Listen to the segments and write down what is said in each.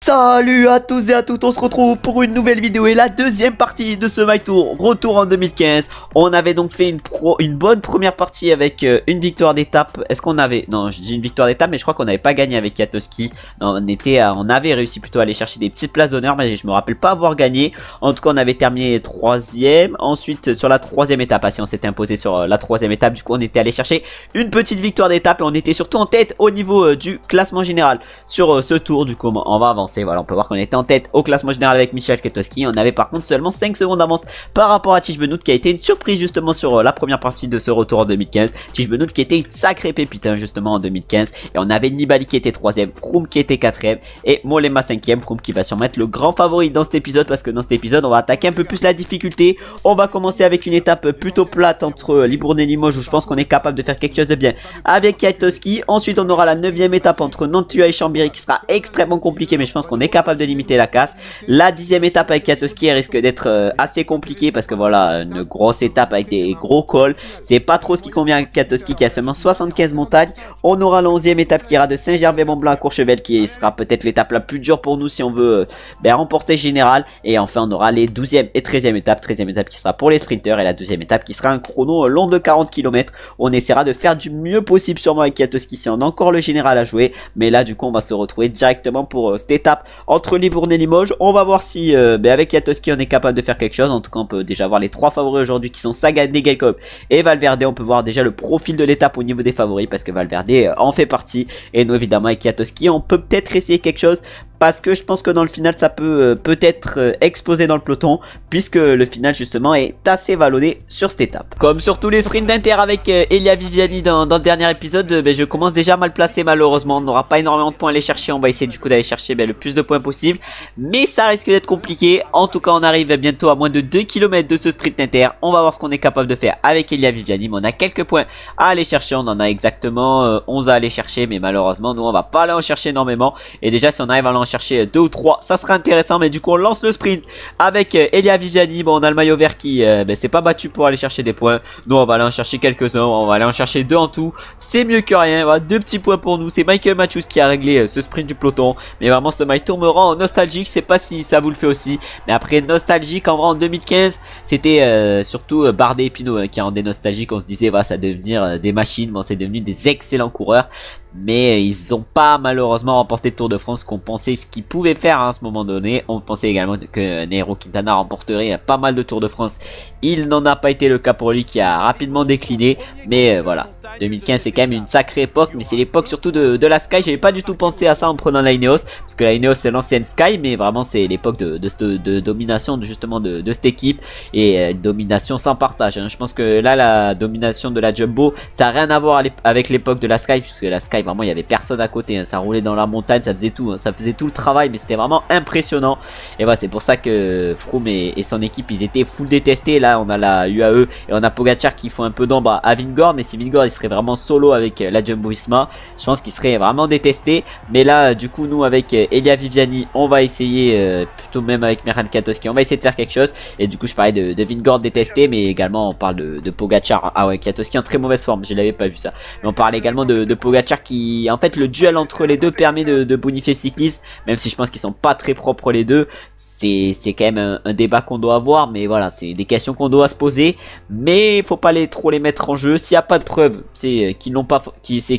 Salut à tous et à toutes, on se retrouve pour une nouvelle vidéo et la deuxième partie de ce My Tour, retour en 2015. On avait donc fait une bonne première partie avec une victoire d'étape. Est-ce qu'on avait... Non, je dis une victoire d'étape, mais je crois qu'on n'avait pas gagné avec Katoski. Non, on avait réussi plutôt à aller chercher des petites places d'honneur, mais je me rappelle pas avoir gagné. En tout cas, on avait terminé troisième. Ensuite, sur la troisième étape, si on s'était imposé sur la troisième étape, du coup, on était allé chercher une petite victoire d'étape et on était surtout en tête au niveau du classement général sur ce tour. Du coup, on va avancer. Voilà, on peut voir qu'on était en tête au classement général avec Michel Kwiatkowski. On avait par contre seulement 5 secondes d'avance par rapport à Tish Benoît qui a été une surprise justement sur la première partie de ce retour en 2015. Tish Benoît qui était une sacrée pépite justement en 2015. Et on avait Nibali qui était 3ème, Froome qui était 4ème et Mollema 5ème. Froome qui va sûrement être le grand favori dans cet épisode parce que dans cet épisode on va attaquer un peu plus la difficulté. On va commencer avec une étape plutôt plate entre Libourne et Limoges où je pense qu'on est capable de faire quelque chose de bien avec Kwiatkowski. Ensuite on aura la 9ème étape entre Nantua et Chambéry qui sera extrêmement compliquée, mais je pense qu'on est capable de limiter la casse. La 10ème étape avec Kwiatkowski risque d'être assez compliquée parce que voilà, une grosse étape avec des gros cols, c'est pas trop ce qui convient à Kwiatkowski qui a seulement 75 montagnes. On aura la 11ème étape qui ira de Saint-Gervais-Mont-Blanc à Courchevel qui sera peut-être l'étape la plus dure pour nous si on veut remporter général. Et enfin on aura les 12ème et 13ème étapes, 13ème étape qui sera pour les sprinters et la 12ème étape qui sera un chrono long de 40 km. On essaiera de faire du mieux possible sûrement avec Kwiatkowski si on a encore le général à jouer, mais là du coup on va se retrouver directement pour cette étape entre Libourne et Limoges. On va voir si avec Kwiatkowski on est capable de faire quelque chose. En tout cas on peut déjà voir les trois favoris aujourd'hui qui sont Sagan, Degelkop et Valverde. On peut voir déjà le profil de l'étape au niveau des favoris parce que Valverde en fait partie. Et nous évidemment avec Kwiatkowski on peut peut-être essayer quelque chose parce que je pense que dans le final ça peut peut-être exploser dans le peloton puisque le final justement est assez vallonné sur cette étape. Comme sur tous les sprints d'Inter avec Elia Viviani dans le dernier épisode, je commence déjà mal placé malheureusement. On n'aura pas énormément de points à aller chercher. On va essayer du coup d'aller chercher le plus de points possible, mais ça risque d'être compliqué. En tout cas on arrive bientôt à moins de 2 km de ce sprint Inter. On va voir ce qu'on est capable de faire avec Elia Viviani, mais on a quelques points à aller chercher. On en a exactement 11 à aller chercher, mais malheureusement nous on va pas aller en chercher énormément. Et déjà si on arrive à en chercher 2 ou 3 ça sera intéressant, mais du coup on lance le sprint avec Elia Viviani. Bon, on a le maillot vert qui s'est pas battu pour aller chercher des points. Nous on va aller en chercher quelques-uns, on va aller en chercher 2 en tout, c'est mieux que rien. Voilà, 2 petits points pour nous. C'est Michael Matthews qui a réglé ce sprint du peloton, mais vraiment ce My Tour me rend nostalgique. Je sais pas si ça vous le fait aussi, mais après nostalgique en vrai en 2015 c'était surtout Bardet et Pinot qui rendaient nostalgique. On se disait voilà, ça va devenir des machines. Bon, c'est devenu des excellents coureurs, mais ils ont pas malheureusement remporté le Tour de France qu'on pensait ce qu'ils pouvaient faire à ce moment donné. On pensait également que Nairo Quintana remporterait pas mal de Tours de France. Il n'en a pas été le cas pour lui qui a rapidement décliné, mais voilà. 2015 c'est quand même une sacrée époque, mais c'est l'époque surtout de la Sky. J'avais pas du tout pensé à ça en prenant la Ineos, parce que la Ineos c'est l'ancienne Sky, mais vraiment c'est l'époque de domination justement de cette équipe, et domination sans partage. Je pense que là la domination de la Jumbo ça n'a rien à voir avec l'époque de la Sky, puisque la Sky vraiment il y avait personne à côté, ça roulait dans la montagne, ça faisait tout, ça faisait tout le travail, mais c'était vraiment impressionnant. Et voilà, c'est pour ça que Froome et son équipe ils étaient full détestés. Là on a la UAE et on a Pogacar qui font un peu d'ombre à Vingegaard, mais si Vingegaard il serait vraiment solo avec la Jumbo-Visma, je pense qu'il serait vraiment détesté. Mais là du coup nous avec Elia Viviani on va essayer, plutôt même avec Michal Kwiatkowski on va essayer de faire quelque chose. Et du coup je parlais de Vingegaard détesté, mais également on parle de Pogacar. Ah ouais, Kwiatkowski en très mauvaise forme, je l'avais pas vu ça, mais on parlait également de Pogacar qui en fait le duel entre les deux permet de bonifier le cyclisme, même si je pense qu'ils sont pas très propres les deux. C'est quand même un débat qu'on doit avoir, mais voilà, c'est des questions qu'on doit se poser, mais faut pas trop les mettre en jeu. S'il n'y a pas de preuves, c'est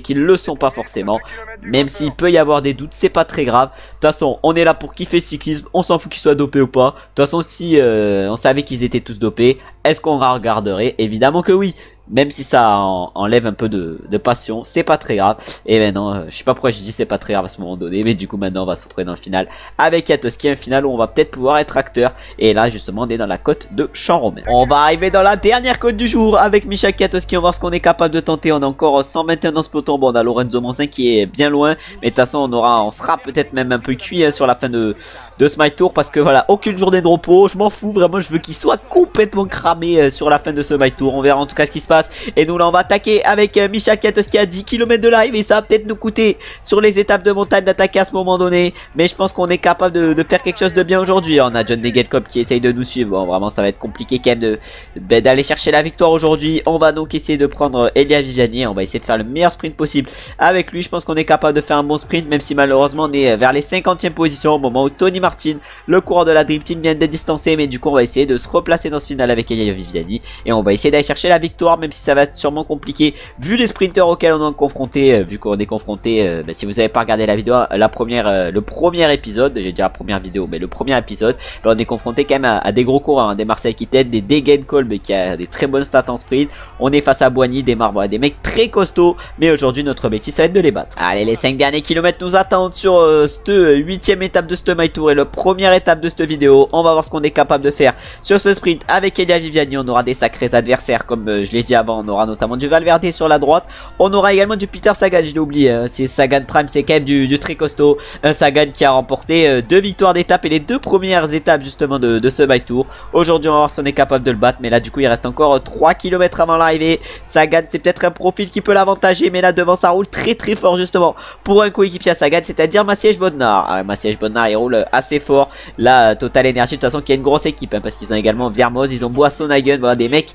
qu'ils le sont pas forcément. Même s'il peut y avoir des doutes, c'est pas très grave. De toute façon, on est là pour kiffer le cyclisme. On s'en fout qu'ils soient dopés ou pas. De toute façon, si on savait qu'ils étaient tous dopés, est-ce qu'on regarderait? Évidemment que oui. Même si ça enlève un peu de passion, c'est pas très grave. Et maintenant, je sais pas pourquoi je dis c'est pas très grave à ce moment donné, mais du coup maintenant on va se retrouver dans le final avec Kwiatkowski, un final où on va peut-être pouvoir être acteur. Et là justement on est dans la côte de Champ-Romain. On va arriver dans la dernière côte du jour avec Michel Kwiatkowski. On va voir ce qu'on est capable de tenter. On a encore 121 dans ce peloton. Bon, on a Lorenzo Monzin qui est bien loin, mais de toute façon on sera peut-être même un peu cuit sur la fin de ce My Tour, parce que voilà, aucune journée de repos. Je m'en fous vraiment, je veux qu'il soit complètement cramé armée sur la fin de ce My Tour. On verra en tout cas ce qui se passe. Et nous là on va attaquer avec Michal Kwiatkowski à 10 km de live. Et ça va peut-être nous coûter sur les étapes de montagne d'attaquer à ce moment donné. Mais je pense qu'on est capable de faire quelque chose de bien aujourd'hui. On a John Degelkop qui essaye de nous suivre. Bon vraiment ça va être compliqué quand même d'aller chercher la victoire aujourd'hui. On va donc essayer de prendre Elia Viviani. On va essayer de faire le meilleur sprint possible avec lui. Je pense qu'on est capable de faire un bon sprint. Même si malheureusement on est vers les 50e positions au moment où Tony Martin, le coureur de la Dream Team, vient d'être distancé. Mais du coup on va essayer de se replacer dans ce final avec Elia Viviani. Et on va essayer d'aller chercher la victoire. Même si ça va être sûrement compliqué vu les sprinters auxquels on est confronté. Vu qu'on est confronté, si vous n'avez pas regardé la vidéo, le premier épisode, j'ai dit la première vidéo, mais le premier épisode, on est confronté quand même à des gros coureurs, hein, des Marcel Kittel, des Degenkolb qui a des très bonnes stats en sprint. On est face à Boigny, des Marbre, des mecs très costauds, mais aujourd'hui notre objectif ça va être de les battre. Allez, les 5 derniers kilomètres nous attendent sur cette 8e étape de ce My Tour et la première étape de cette vidéo. On va voir ce qu'on est capable de faire sur ce sprint avec Elia Viviani. On aura des sacrés adversaires comme je l'ai dit avant. On aura notamment du Valverde sur la droite. On aura également du Peter Sagan, je l'ai oublié, hein. C'est Sagan Prime, c'est quand même du très costaud. Un Sagan qui a remporté 2 victoires d'étape et les 2 premières étapes justement de ce My Tour. Aujourd'hui on va voir si on est capable de le battre, mais là du coup il reste encore 3 km avant l'arrivée. Sagan c'est peut-être un profil qui peut l'avantager, mais là devant ça roule très fort justement pour un coéquipier à Sagan, c'est-à-dire Maciej Bodnar. Ah, Maciej Bodnar il roule assez fort. Là Total Energy de toute façon qui a une grosse équipe, hein, parce qu'ils ont également Vermoz, ils ont Boasson-Hagen, voilà, des mecs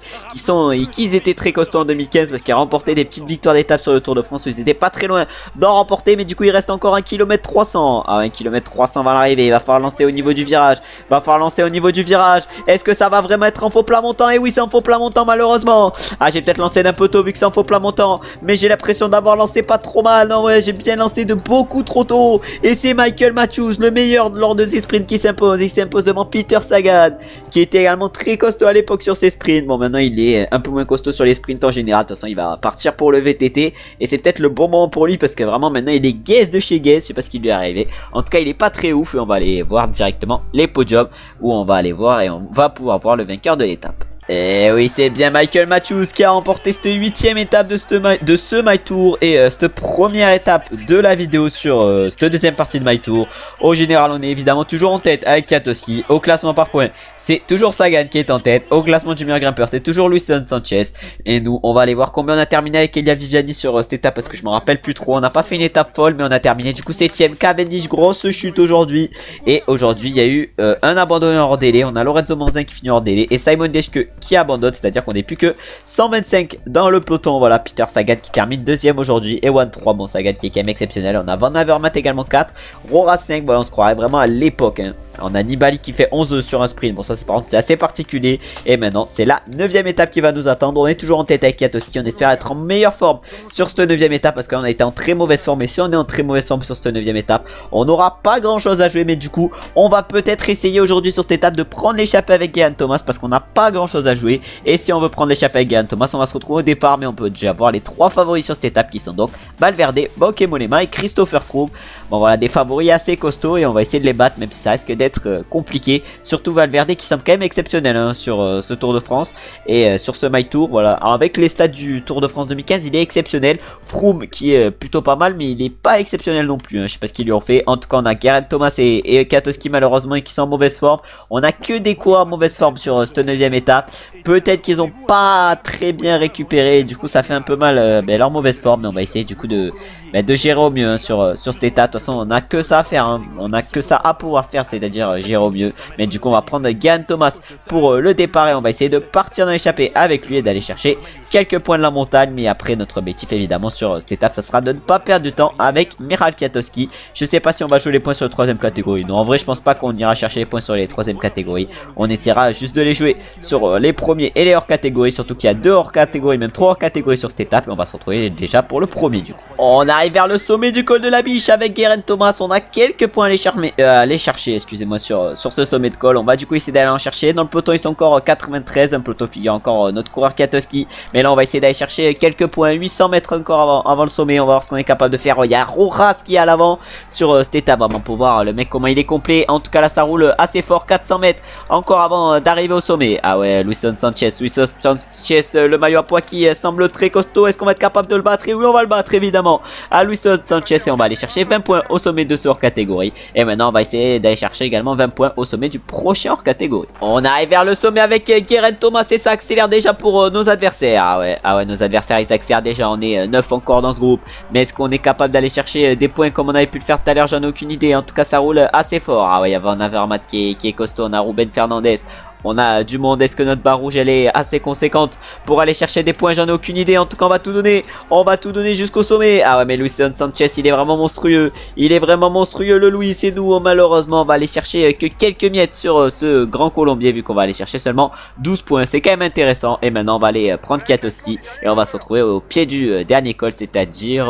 qui étaient très costauds en 2015 parce qu'ils ont remporté des petites victoires d'étape sur le Tour de France où ils étaient pas très loin d'en remporter, mais du coup il reste encore 1 km 300. Ah, 1 km 300 va l'arrivée, il va falloir lancer au niveau du virage. Est-ce que ça va vraiment être en faux plat montant? Et oui, c'est en faux plat montant malheureusement. Ah, j'ai peut-être lancé d'un peu tôt vu que c'est en faux plat montant, mais j'ai l'impression d'avoir lancé pas trop mal. Non ouais, j'ai bien lancé de beaucoup trop tôt. Et c'est Michael Matthews, le meilleur lors de ses sprints, qui s'impose. Il s'impose devant Peter Sagan, qui était également très costaud à l'époque sur ses sprints. Bon, maintenant il est un peu moins costaud sur les sprints en général. De toute façon il va partir pour le VTT, et c'est peut-être le bon moment pour lui parce que vraiment maintenant il est Guess de chez Guess. Je sais pas ce qui lui est arrivé. En tout cas il est pas très ouf, et on va aller voir directement les podiums où on va aller voir et on va pouvoir voir le vainqueur de l'étape. Et oui, c'est bien Michael Matthews qui a remporté cette 8e étape de ce My Tour et cette première étape de la vidéo sur cette deuxième partie de My Tour. Au général, on est évidemment toujours en tête avec Kwiatkowski. Au classement par points, c'est toujours Sagan qui est en tête. Au classement du meilleur grimpeur, c'est toujours Luisson Sanchez. Et nous, on va aller voir combien on a terminé avec Elia Viviani sur cette étape parce que je me rappelle plus trop. On n'a pas fait une étape folle, mais on a terminé du coup 7ème. Cavendish, grosse chute aujourd'hui. Et aujourd'hui, il y a eu un abandonneur hors délai. On a Lorenzo Manzin qui finit hors délai et Simon Geschke qui abandonne, c'est-à-dire qu'on n'est plus que 125 dans le peloton. Voilà, Peter Sagan qui termine 2ème aujourd'hui, Ewan 3, bon Sagan qui est quand même exceptionnel. On a Van Avermaet également 4, Rora 5, voilà, on se croirait vraiment à l'époque, hein. On a Nibali qui fait 11 sur un sprint. Bon, ça c'est par contre c'est assez particulier. Et maintenant c'est la 9ème étape qui va nous attendre. On est toujours en tête avec Kwiatkowski. On espère être en meilleure forme sur cette 9ème étape parce qu'on a été en très mauvaise forme. Et si on est en très mauvaise forme sur cette 9ème étape, on n'aura pas grand chose à jouer. Mais du coup on va peut-être essayer aujourd'hui sur cette étape de prendre l'échappée avec Geraint Thomas parce qu'on n'a pas grand chose à jouer. Et si on veut prendre l'échappée avec Geraint Thomas, on va se retrouver au départ. Mais on peut déjà voir les 3 favoris sur cette étape qui sont donc Valverde, Bauke Mollema et Christopher Froome. Bon voilà, des favoris assez costauds et on va essayer de les battre même si ça risque d'être compliqué. Surtout Valverde qui semble quand même exceptionnel, hein, sur ce Tour de France et sur ce My Tour. Voilà, alors avec les stats du Tour de France 2015 il est exceptionnel. Froome qui est plutôt pas mal mais il est pas exceptionnel non plus, hein. Je sais pas ce qu'ils lui ont fait. En tout cas on a Geraint Thomas et Kwiatkowski malheureusement qui sont en mauvaise forme. On a que des coureurs en mauvaise forme sur cette 9ème étape. Peut-être qu'ils ont pas très bien récupéré, du coup ça fait un peu mal leur mauvaise forme. Mais on va essayer du coup de gérer au mieux, hein, sur cette étape. De toute façon on a que ça à faire, hein. On a que ça à pouvoir faire, c'est-à-dire gérer au mieux. Mais du coup on va prendre Geraint Thomas pour le départ et on va essayer de partir dans l'échappée avec lui et d'aller chercher quelques points de la montagne. Mais après notre objectif évidemment sur cette étape ça sera de ne pas perdre du temps avec Michal Kwiatkowski. Je sais pas si on va jouer les points sur la 3ème catégorie. Non, en vrai je pense pas qu'on ira chercher les points sur les 3ème catégories. On essaiera juste de les jouer sur les premiers et les hors catégories. Surtout qu'il y a 2 hors catégories, même 3 hors catégories sur cette étape. Et on va se retrouver déjà pour le premier du coup. On arrive vers le sommet du col de la Biche avec Geraint Thomas. On a quelques points à aller chercher, excusez-moi, sur ce sommet de col. On va du coup essayer d'aller en chercher. Dans le peloton ils sont encore 93. Un peloton figure encore notre coureur Kwiatkowski. Mais là on va essayer d'aller chercher quelques points. 800 mètres encore avant le sommet. On va voir ce qu'on est capable de faire. Il y a Rojas qui est à l'avant sur cette étape. Vraiment pour voir le mec comment il est complet. En tout cas là ça roule assez fort. 400 mètres encore avant d'arriver au sommet. Ah ouais, Luisson Sanchez, le maillot à poids qui semble très costaud. Est-ce qu'on va être capable de le battre? Et oui, on va le battre évidemment à Luisson Sanchez. Et on va aller chercher 20 points au sommet de ce hors catégorie. Et maintenant on va essayer d'aller chercher également 20 points au sommet du prochain hors catégorie. On arrive vers le sommet avec Geraint Thomas et ça accélère déjà pour nos adversaires. Ah ouais, nos adversaires ils accélèrent déjà. On est 9 encore dans ce groupe. Mais est-ce qu'on est capable d'aller chercher des points comme on avait pu le faire tout à l'heure? J'en ai aucune idée. En tout cas, ça roule assez fort. Ah ouais, il y a Van Avermaet qui est costaud. On a Ruben Fernandez. On a du monde. Est-ce que notre barre rouge elle est assez conséquente pour aller chercher des points? J'en ai aucune idée. En tout cas, on va tout donner. On va tout donner jusqu'au sommet. Ah ouais, mais Luison Sanchez, il est vraiment monstrueux. Il est vraiment monstrueux, le Luis. Et nous, malheureusement, on va aller chercher que quelques miettes sur ce grand Colombier, vu qu'on va aller chercher seulement 12 points. C'est quand même intéressant. Et maintenant, on va aller prendre Kwiatkowski. Et on va se retrouver au pied du dernier col, c'est-à-dire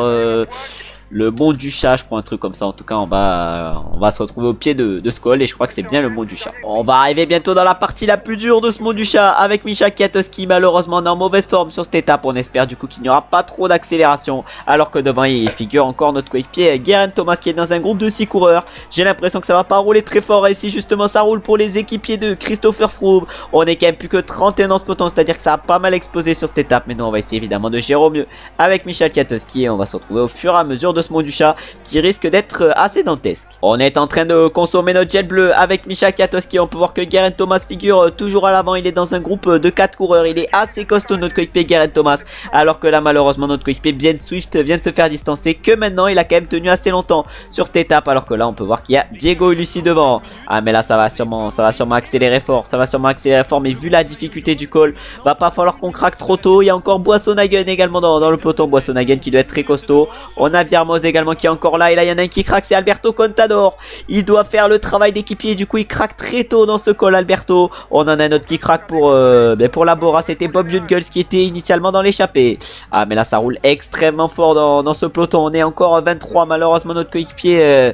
le Mont du Chat, je crois, un truc comme ça. En tout cas, on va se retrouver au pied de ce col et je crois que c'est bien le Mont du Chat. On va arriver bientôt dans la partie la plus dure de ce Mont du Chat avec Mischa Kwiatkowski. Malheureusement, on est en mauvaise forme sur cette étape. On espère du coup qu'il n'y aura pas trop d'accélération. Alors que devant, il figure encore notre coéquipier Geraint Thomas qui est dans un groupe de 6 coureurs. J'ai l'impression que ça va pas rouler très fort. Et ici, justement, ça roule pour les équipiers de Christopher Froome. On est quand même plus que 31 dans ce peloton, c'est-à-dire que ça a pas mal explosé sur cette étape. Mais nous, on va essayer évidemment de gérer au mieux avec Mischa Kwiatkowski et on va se retrouver au fur et à mesure de ce Mont du Chat qui risque d'être assez dantesque. On est en train de consommer notre gel bleu avec Mischa Kwiatkowski. On peut voir que Geraint Thomas figure toujours à l'avant. Il est dans un groupe de 4 coureurs. Il est assez costaud notre coéquipier Geraint Thomas. Alors que là malheureusement notre coéquipier Ben Swift vient de se faire distancer. Que maintenant il a quand même tenu assez longtemps sur cette étape. Alors que là on peut voir qu'il y a Diego Ulissi devant. Ah mais là ça va sûrement accélérer fort. Ça va sûrement accélérer fort. Mais vu la difficulté du col, va pas falloir qu'on craque trop tôt. Il y a encore Boissonhagen également dans le peloton. Boissonhagen qui doit être très costaud. On a Viermoz également qui est encore là. Et là il y en a un qui craque, c'est Alberto Contador. Il doit faire le travail d'équipier. Du coup il craque très tôt dans ce col Alberto. On en a un autre qui craque pour la Bora. C'était Bob Jungels qui était initialement dans l'échappée. Ah mais là ça roule extrêmement fort dans ce peloton. On est encore 23. Malheureusement notre coéquipier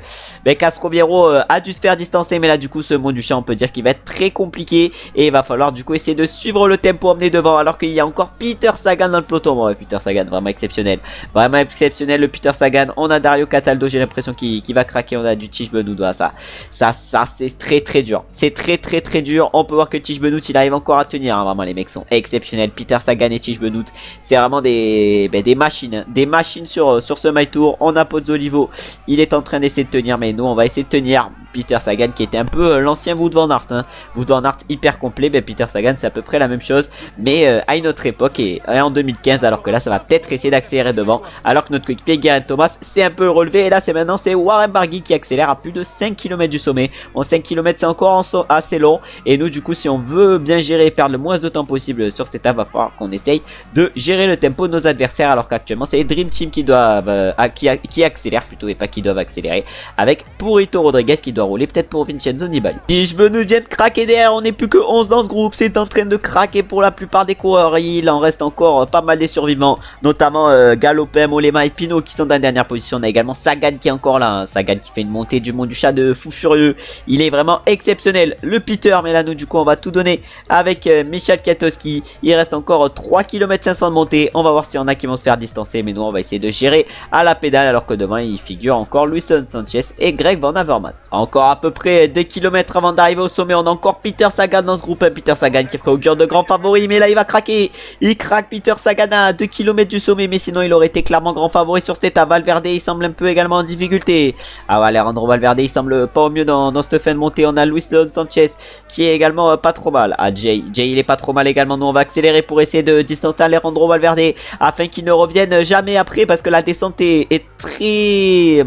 Castroviero a dû se faire distancer. Mais là du coup ce Mont du Chat on peut dire qu'il va être très compliqué. Et il va falloir du coup essayer de suivre le tempo emmené devant. Alors qu'il y a encore Peter Sagan dans le peloton. Bon, Peter Sagan vraiment exceptionnel. Vraiment exceptionnel le Peter Sagan. On a Dario Cataldo, j'ai l'impression qu'il va craquer. On a du Tish Benoît. Ça c'est très dur. C'est très dur. On peut voir que Tish Benoît il arrive encore à tenir. Hein. Vraiment les mecs sont exceptionnels. Peter Sagan et Tish Benoît, c'est vraiment des machines. Hein. Des machines sur ce My Tour. On a Pozzolivo. Il est en train d'essayer de tenir. Mais nous on va essayer de tenir. Peter Sagan qui était un peu l'ancien Wout van Aert. Hein. Wout van Aert hyper complet. Peter Sagan c'est à peu près la même chose. Mais à une autre époque et en 2015. Alors que là ça va peut-être essayer d'accélérer devant. Alors que notre coéquipier Geraint Thomas c'est un peu relevé. Et là c'est maintenant c'est Warren Barguil qui accélère à plus de 5 km du sommet. Bon 5 km c'est encore assez long. Et nous du coup si on veut bien gérer et perdre le moins de temps possible sur cette étape, va falloir qu'on essaye de gérer le tempo de nos adversaires. Alors qu'actuellement c'est les Dream Team qui doivent qui accélèrent plutôt et pas qui doivent accélérer. Avec Purito Rodriguez qui doit rouler peut-être pour Vincenzo Nibali. Si je veux nous vient de craquer derrière, on n'est plus que 11 dans ce groupe. C'est en train de craquer pour la plupart des coureurs. Il en reste encore pas mal des survivants. Notamment Galopin, Mollema et Pinot qui sont dans la dernière position. On a également Sagan qui est encore là. Hein. Sagan qui fait une montée du Mont du Chat de fou furieux. Il est vraiment exceptionnel. Le Peter, mais là nous du coup on va tout donner avec Mischa Kwiatkowski. Il reste encore 3 km 500 de montée. On va voir s'il y en a qui vont se faire distancer. Mais nous on va essayer de gérer à la pédale. Alors que devant il figure encore Luison Sanchez et Greg Van Avermaet. Encore à peu près 2 km avant d'arriver au sommet. On a encore Peter Sagan dans ce groupe. Peter Sagan qui ferait augure de grand favori. Mais là il va craquer. Il craque Peter Sagan à 2 km du sommet. Mais sinon il aurait été clairement grand favori sur cette étape. Valverde il semble un peu également en difficulté. Ah ouais, Alejandro Valverde il semble pas au mieux dans cette fin de montée. On a Luison Sanchez qui est également pas trop mal. Ah Jay il est pas trop mal également. Nous on va accélérer pour essayer de distancer Alejandro Valverde afin qu'il ne revienne jamais après parce que la descente est très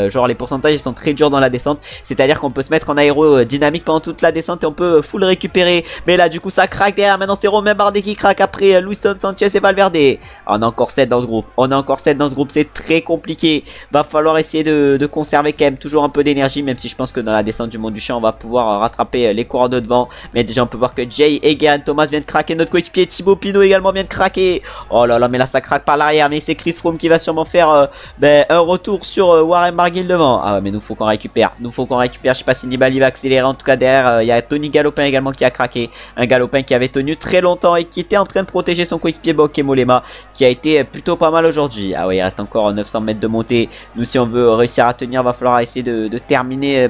genre les pourcentages ils sont très durs dans la descente. C'est à dire qu'on peut se mettre en aérodynamique pendant toute la descente et on peut full récupérer. Mais là du coup ça craque derrière. Maintenant c'est Romain Bardet qui craque après Luison Sanchez et Valverde. On a encore 7 dans ce groupe. C'est très compliqué. Va falloir essayer de conserver quand même toujours un peu d'énergie. Même si je pense que dans la descente du Mont du Chat on va pouvoir rattraper les coureurs de devant. Mais déjà on peut voir que Jay et Geraint Thomas viennent de craquer. Notre coéquipier Thibaut Pinot également vient de craquer. Oh là là mais là ça craque par l'arrière. Mais c'est Chris Froome qui va sûrement faire un retour sur Warren Barguil devant. Ah ouais mais nous faut qu'on récupère. Je sais pas si Nibali va accélérer. En tout cas derrière il y a Tony Galopin également qui a craqué. Un Galopin qui avait tenu très longtemps et qui était en train de protéger son coéquipier Bauke Mollema qui a été plutôt pas mal aujourd'hui. Ah ouais il reste encore 900 mètres de montée. Nous si on veut réussir à tenir va falloir essayer de terminer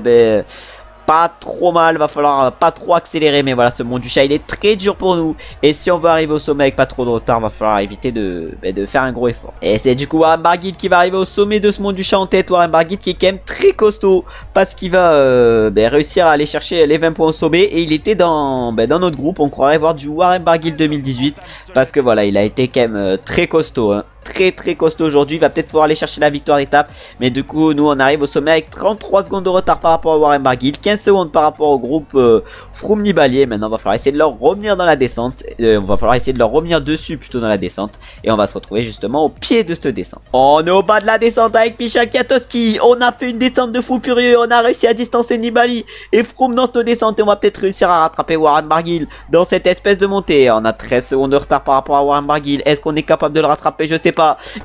pas trop mal, va falloir pas trop accélérer, mais voilà, ce mont du chat il est très dur pour nous, et si on veut arriver au sommet avec pas trop de retard, va falloir éviter de faire un gros effort. Et c'est du coup Warren Barguil qui va arriver au sommet de ce mont du chat en tête. Warren Barguil qui est quand même très costaud, parce qu'il va réussir à aller chercher les 20 points au sommet, et il était dans notre groupe. On croirait voir du Warren Barguil 2018, parce que voilà, il a été quand même très costaud, hein. Très costaud aujourd'hui, il va peut-être pouvoir aller chercher la victoire d'étape, mais du coup nous on arrive au sommet avec 33 secondes de retard par rapport à Warren Barguil, 15 secondes par rapport au groupe Froome Nibali. Maintenant il va falloir essayer de leur revenir dans la descente, on va falloir essayer de leur revenir dessus plutôt dans la descente, et on va se retrouver justement au pied de cette descente. On est au bas de la descente avec Michal Kwiatkowski, on a fait une descente de fou furieux, on a réussi à distancer Nibali et Froome dans cette descente, et on va peut-être réussir à rattraper Warren Barguil dans cette espèce de montée. On a 13 secondes de retard par rapport à Warren Barguil, est-ce qu'on est capable de le rattraper? Je sais pas.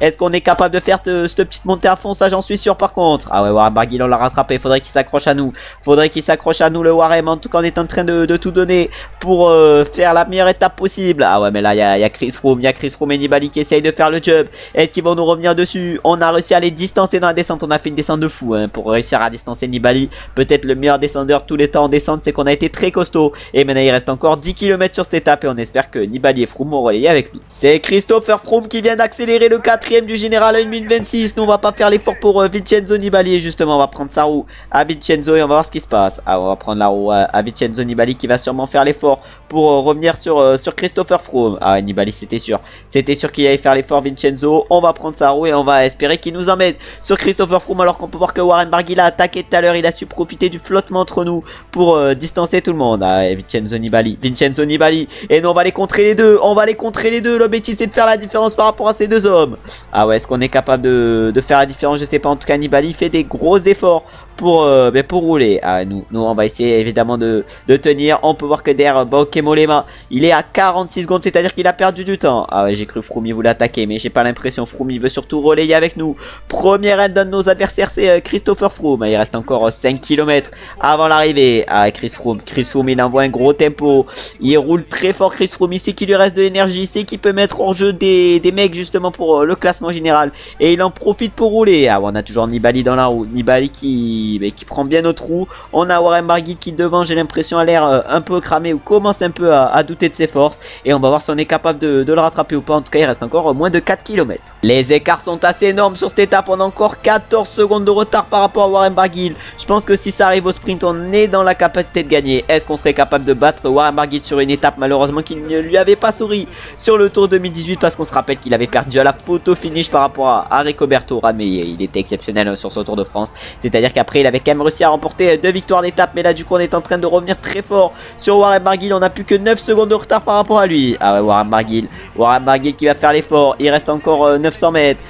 Est-ce qu'on est capable de faire cette petite montée à fond? Ça j'en suis sûr par contre. Ah ouais, Warren Barguil on l'a rattrapé, faudrait qu'il s'accroche à nous. Faudrait qu'il s'accroche à nous le Warren. En tout cas on est en train de tout donner pour faire la meilleure étape possible. Ah ouais, mais là il y a Chris Froome, et Nibali qui essayent de faire le jump. Est-ce qu'ils vont nous revenir dessus? On a réussi à les distancer dans la descente, on a fait une descente de fou hein, pour réussir à distancer Nibali. Peut-être le meilleur descendeur tous les temps en descente, c'est qu'on a été très costaud. Et maintenant il reste encore 10 km sur cette étape, et on espère que Nibali et Froome vont relayer avec nous. C'est Christopher Froome qui vient d'accélérer le 4ème du général à 1 minute 26. Nous on va pas faire l'effort pour Vincenzo Nibali, justement on va prendre sa roue à Vincenzo et on va voir ce qui se passe. Ah, on va prendre la roue à Vincenzo Nibali qui va sûrement faire l'effort pour revenir sur Christopher Froome. Ah Nibali c'était sûr qu'il allait faire l'effort. Vincenzo, on va prendre sa roue et on va espérer qu'il nous emmène sur Christopher Froome, alors qu'on peut voir que Warren Barguil a attaqué tout à l'heure, il a su profiter du flottement entre nous pour distancer tout le monde. Ah, Vincenzo Nibali, et nous on va les contrer les deux, l'objectif c'est de faire la différence par rapport à ces deux hommes. Ah ouais, est-ce qu'on est capable de faire la différence? Je sais pas, en tout cas Nibali fait des gros efforts pour rouler. Ah, nous on va essayer évidemment de tenir. On peut voir que derrière Bauke Mollema il est à 46 secondes, c'est à dire qu'il a perdu du temps. Ah ouais, j'ai cru Froome il voulait attaquer, mais j'ai pas l'impression. Froome il veut surtout relayer avec nous. Première aide de nos adversaires, c'est Christopher Froome. Il reste encore 5 km avant l'arrivée. Ah, Chris Froome il envoie un gros tempo, il roule très fort. Chris Froome, il sait qu'il lui reste de l'énergie, il sait qu'il peut mettre hors jeu des mecs justement pour le classement général, et il en profite pour rouler. Ah, on a toujours Nibali dans la roue, Nibali qui prend bien notre roue. On a Warren Barguil qui devant, j'ai l'impression, a l'air un peu cramé ou commence un peu à douter de ses forces, et on va voir si on est capable de le rattraper ou pas. En tout cas il reste encore moins de 4 km. Les écarts sont assez énormes sur cette étape, on a encore 14 secondes de retard par rapport à Warren Barguil. Je pense que si ça arrive au sprint, on est dans la capacité de gagner. Est-ce qu'on serait capable de battre Warren Barguil sur une étape malheureusement qui ne lui avait pas souri sur le Tour 2018, parce qu'on se rappelle qu'il avait perdu à la photo finish par rapport à Rigoberto Urán, mais il était exceptionnel sur ce Tour de France. C'est-à-dire qu'après il avait quand même réussi à remporter 2 victoires d'étape, mais là du coup on est en train de revenir très fort sur Warren Barguil. On n'a plus que 9 secondes de retard par rapport à lui. Ah ouais, Warren Barguil qui va faire l'effort. Il reste encore 900 mètres,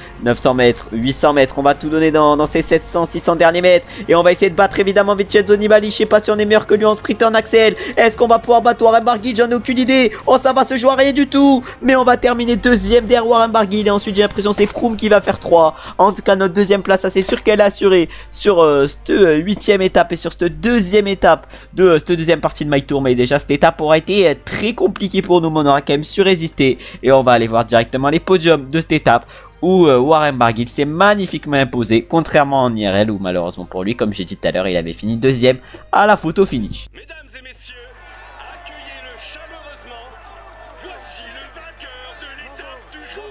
800 mètres. On va tout donner dans ces 700, 600 derniers mètres, et on va essayer de battre évidemment Vincenzo Nibali. Je sais pas si on est meilleur que lui en sprint et en accel. Est-ce qu'on va pouvoir battre Warren Barguil? J'en ai aucune idée. Oh, ça va se jouer à rien du tout, mais on va terminer deuxième derrière Warren Barguil, et ensuite j'ai l'impression c'est Froome qui va faire 3. En tout cas notre deuxième place, ça c'est sûr qu'elle est assurée sur cette 8ème étape et sur cette deuxième étape de cette deuxième partie de My Tour. Mais déjà cette étape aura été très compliquée pour nous, mais on aura quand même su résister, et on va aller voir directement les podiums de cette étape où Warren Barguil s'est magnifiquement imposé, contrairement en IRL où malheureusement pour lui, comme j'ai dit tout à l'heure, il avait fini deuxième à la photo finish. Mesdames et messieurs, accueillez-le chaleureusement. Voici le vainqueur de l'étape du jour.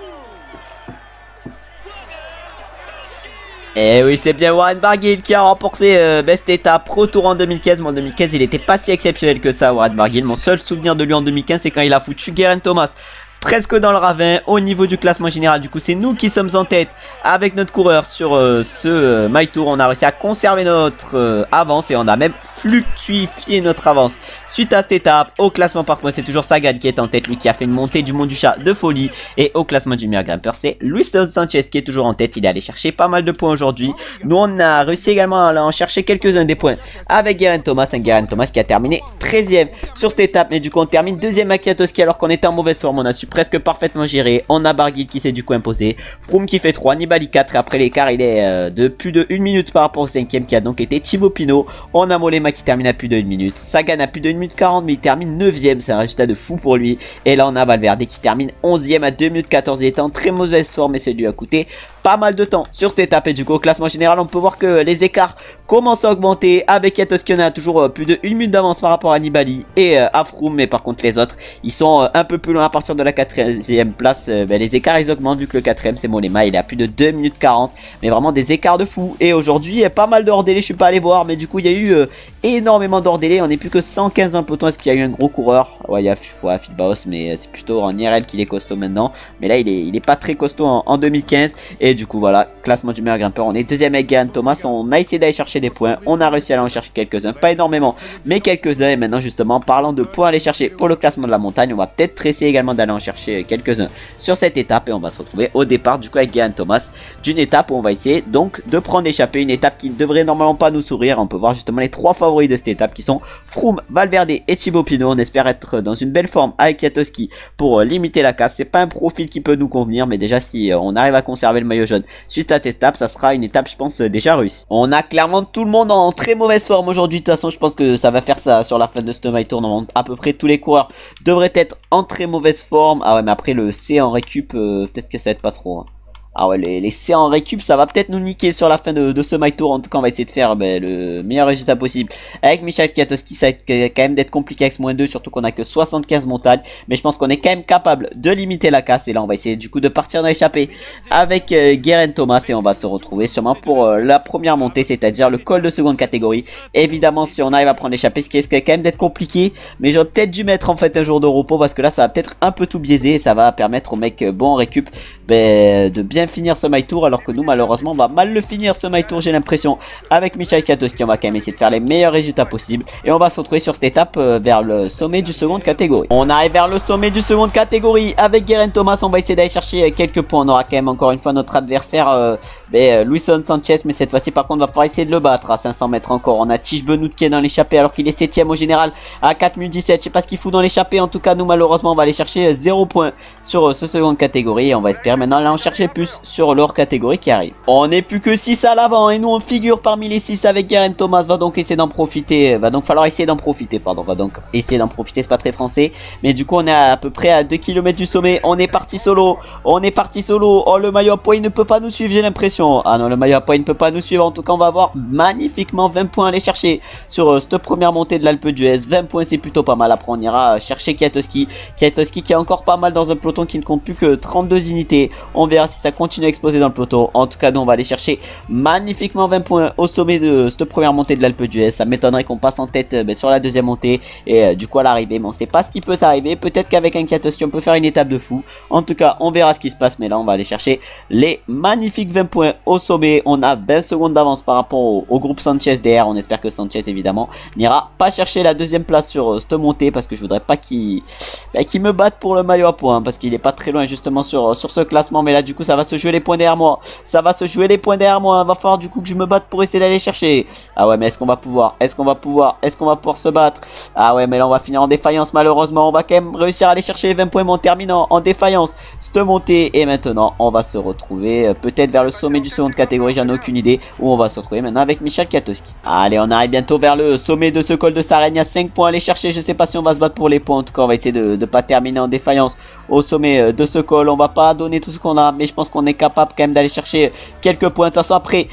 Et oui, c'est bien Warren Barguil qui a remporté cette étape. Retour en 2015, mais en 2015 il était pas si exceptionnel que ça, Warren Barguil. Mon seul souvenir de lui en 2015, c'est quand il a foutu Geraint Thomas presque dans le ravin au niveau du classement général. Du coup c'est nous qui sommes en tête avec notre coureur sur ce My Tour. On a réussi à conserver notre avance, et on a même fluctuifié notre avance suite à cette étape. Au classement par points, c'est toujours Sagan qui est en tête, lui qui a fait une montée du Mont du Chat de folie. Et au classement du meilleur grimpeur, c'est Luis Sanchez qui est toujours en tête. Il est allé chercher pas mal de points aujourd'hui. Nous on a réussi également à en chercher quelques-uns des points avec Geraint Thomas, qui a terminé 13ème sur cette étape, mais du coup on termine 2ème à Kwiatkowski alors qu'on était en mauvaise forme. On a su presque parfaitement géré. On a Barguil qui s'est du coup imposé, Froome qui fait 3, Nibali 4, et après l'écart il est de plus de 1 minute par rapport au 5ème qui a donc été Thibaut Pinot. On a Mollema qui termine à plus de 1 minute, Sagan a plus de 1 minute 40, mais il termine 9ème, c'est un résultat de fou pour lui. Et là on a Valverde qui termine 11ème à 2 minutes 14, il était en très mauvaise forme et ça lui a coûté pas mal de temps sur cette étape. Et du coup au classement général on peut voir que les écarts commencent à augmenter. Avec Kwiatkowski on a toujours plus de 1 minute d'avance par rapport à Nibali et à Froome. Mais par contre les autres ils sont un peu plus loin à partir de la 4e place. Les écarts ils augmentent vu que le 4e c'est Mollema, il est à plus de 2 minutes 40. Mais vraiment des écarts de fou. Et aujourd'hui il y a pas mal de hors-délai, je suis pas allé voir, mais du coup il y a eu énormément d'hors-délai. On n'est plus que 115 dans le peloton. Est-ce qu'il y a eu un gros coureur? Ouais, il y a Phil Baos, mais c'est plutôt en IRL qu'il est costaud maintenant. Mais là il est pas très costaud en 2015. Et du coup voilà, classement du meilleur grimpeur, on est deuxième avec Geraint Thomas. On a essayé d'aller chercher des points, on a réussi à aller en chercher quelques-uns, pas énormément mais quelques-uns. Et maintenant justement parlant de points à aller chercher pour le classement de la montagne, on va peut-être essayer également d'aller en chercher quelques-uns sur cette étape. Et on va se retrouver au départ du coup avec Geraint Thomas d'une étape où on va essayer donc de prendre l'échappée, une étape qui ne devrait normalement pas nous sourire. On peut voir justement les 3 favoris de cette étape qui sont Froome, Valverde et Thibaut Pinot. On espère être dans une belle forme avec Kwiatkowski pour limiter la casse. C'est pas un profil qui peut nous convenir, mais déjà si on arrive à conserver le maillot jaune suite à cette étape, ça sera une étape je pense déjà réussie. On a clairement tout le monde en très mauvaise forme aujourd'hui. De toute façon je pense que ça va faire ça sur la fin de ce My Tour. Normalement à peu près tous les coureurs devraient être en très mauvaise forme. Ah ouais, mais après le C en récup peut-être que ça aide pas trop hein. Ah ouais, les C en récup ça va peut-être nous niquer sur la fin de ce My Tour. En tout cas on va essayer de faire le meilleur résultat possible avec Michael Kwiatkowski. Ça va être quand même d'être compliqué avec ce -2, surtout qu'on a que 75 montagnes. Mais je pense qu'on est quand même capable de limiter la casse. Et là on va essayer du coup de partir dans l'échappée avec Geraint Thomas. Et on va se retrouver sûrement pour la première montée, c'est-à-dire le col de seconde catégorie. Évidemment si on arrive à prendre l'échappée, ce qui risque quand même d'être compliqué, mais j'aurais peut-être dû mettre en fait un jour de repos, parce que là ça va peut-être un peu tout biaiser. Et ça va permettre aux mecs bons en récup de bien finir ce My Tour, alors que nous malheureusement on va mal le finir ce My Tour, j'ai l'impression. Avec Michael Kwiatkowski on va quand même essayer de faire les meilleurs résultats possibles. Et on va se retrouver sur cette étape vers le sommet du seconde catégorie. On arrive vers le sommet du seconde catégorie avec Geraint Thomas. On va essayer d'aller chercher quelques points. On aura quand même encore une fois notre adversaire Luisson Sanchez, mais cette fois-ci par contre on va pouvoir essayer de le battre à 500 mètres encore. On a Tish Benoît qui est dans l'échappée alors qu'il est 7ème au général à 4 minutes 17. Je sais pas ce qu'il fout dans l'échappée. En tout cas nous malheureusement on va aller chercher 0 points sur ce seconde catégorie. Et on va espérer maintenant aller en chercher plus sur leur catégorie qui arrive. On n'est plus que 6 à l'avant et nous on figure parmi les 6 avec Geraint Thomas. Va donc essayer d'en profiter. Va donc falloir essayer d'en profiter, pardon. Va donc essayer d'en profiter, c'est pas très français. Mais du coup on est à peu près à 2 km du sommet. On est parti solo. On est parti solo. Oh, le maillot à poids il ne peut pas nous suivre, j'ai l'impression. Ah non, le maillot à poids il ne peut pas nous suivre. En tout cas on va avoir magnifiquement 20 points à aller chercher sur cette première montée de l'Alpe d'Huez. 20 points c'est plutôt pas mal. Après on ira chercher Kwiatkowski. Kwiatkowski qui est encore pas mal dans un peloton qui ne compte plus que 32 unités. On verra si ça continue à exploser dans le peloton. En tout cas nous on va aller chercher magnifiquement 20 points au sommet de cette première montée de l'Alpe d'Huez. Ça m'étonnerait qu'on passe en tête sur la deuxième montée et du coup à l'arrivée, mais on sait pas ce qui peut arriver. Peut-être qu'avec un Kwiatkowski on peut faire une étape de fou. En tout cas on verra ce qui se passe, mais là on va aller chercher les magnifiques 20 points au sommet. On a 20 secondes d'avance par rapport au groupe Sanchez derrière. On espère que Sanchez évidemment n'ira pas chercher la deuxième place sur cette montée, parce que je voudrais pas qu'il me batte pour le maillot à points, hein, parce qu'il est pas très loin justement sur ce classement. Mais là du coup ça va se jouer les points derrière moi. Ça va se jouer les points derrière moi. Va falloir du coup que je me batte pour essayer d'aller chercher. Ah ouais, mais est-ce qu'on va pouvoir? Est-ce qu'on va pouvoir se battre? Ah ouais, mais là on va finir en défaillance malheureusement. On va quand même réussir à aller chercher les 20 points, mais en terminant en défaillance cette montée. Et maintenant on va se retrouver peut-être vers le sommet du seconde catégorie, j'en ai aucune idée, où on va se retrouver maintenant avec Michael Kwiatkowski. Allez, on arrive bientôt vers le sommet de ce col de Sarenne. Il y a 5 points à aller chercher. Je sais pas si on va se battre pour les points. En tout cas on va essayer de pas terminer en défaillance au sommet de ce col. On va pas donner tout ce qu'on a, mais je pense qu'on est capable quand même d'aller chercher quelques points. De toute façon après